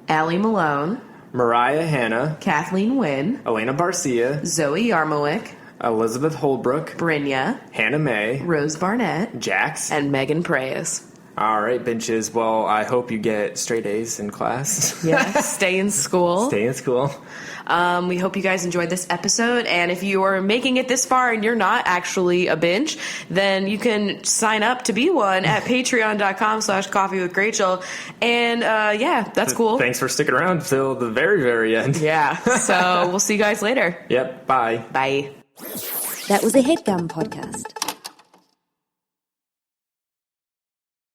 B: Allie Malone,
C: Mariah Hanna,
B: Kathleen Wynn,
C: Elena Barcia,
B: Zoe Yarmowick,
C: Elizabeth Holbrook,
B: Brynja,
C: Hannah May,
B: Rose Barnett,
C: Jax,
B: and Megan Preyes.
C: All right, benches. Well, I hope you get straight A's in class.
B: Yeah, stay in school.
C: Stay in school.
B: We hope you guys enjoyed this episode, and if you are making it this far and you're not actually a bench, then you can sign up to be one at patreon.com/CoffeeWithChrachel, and that's cool.
C: Thanks for sticking around till the very, very end.
B: Yeah, so we'll see you guys later.
C: Yep, bye.
B: Bye.
A: That was a HeadGum podcast.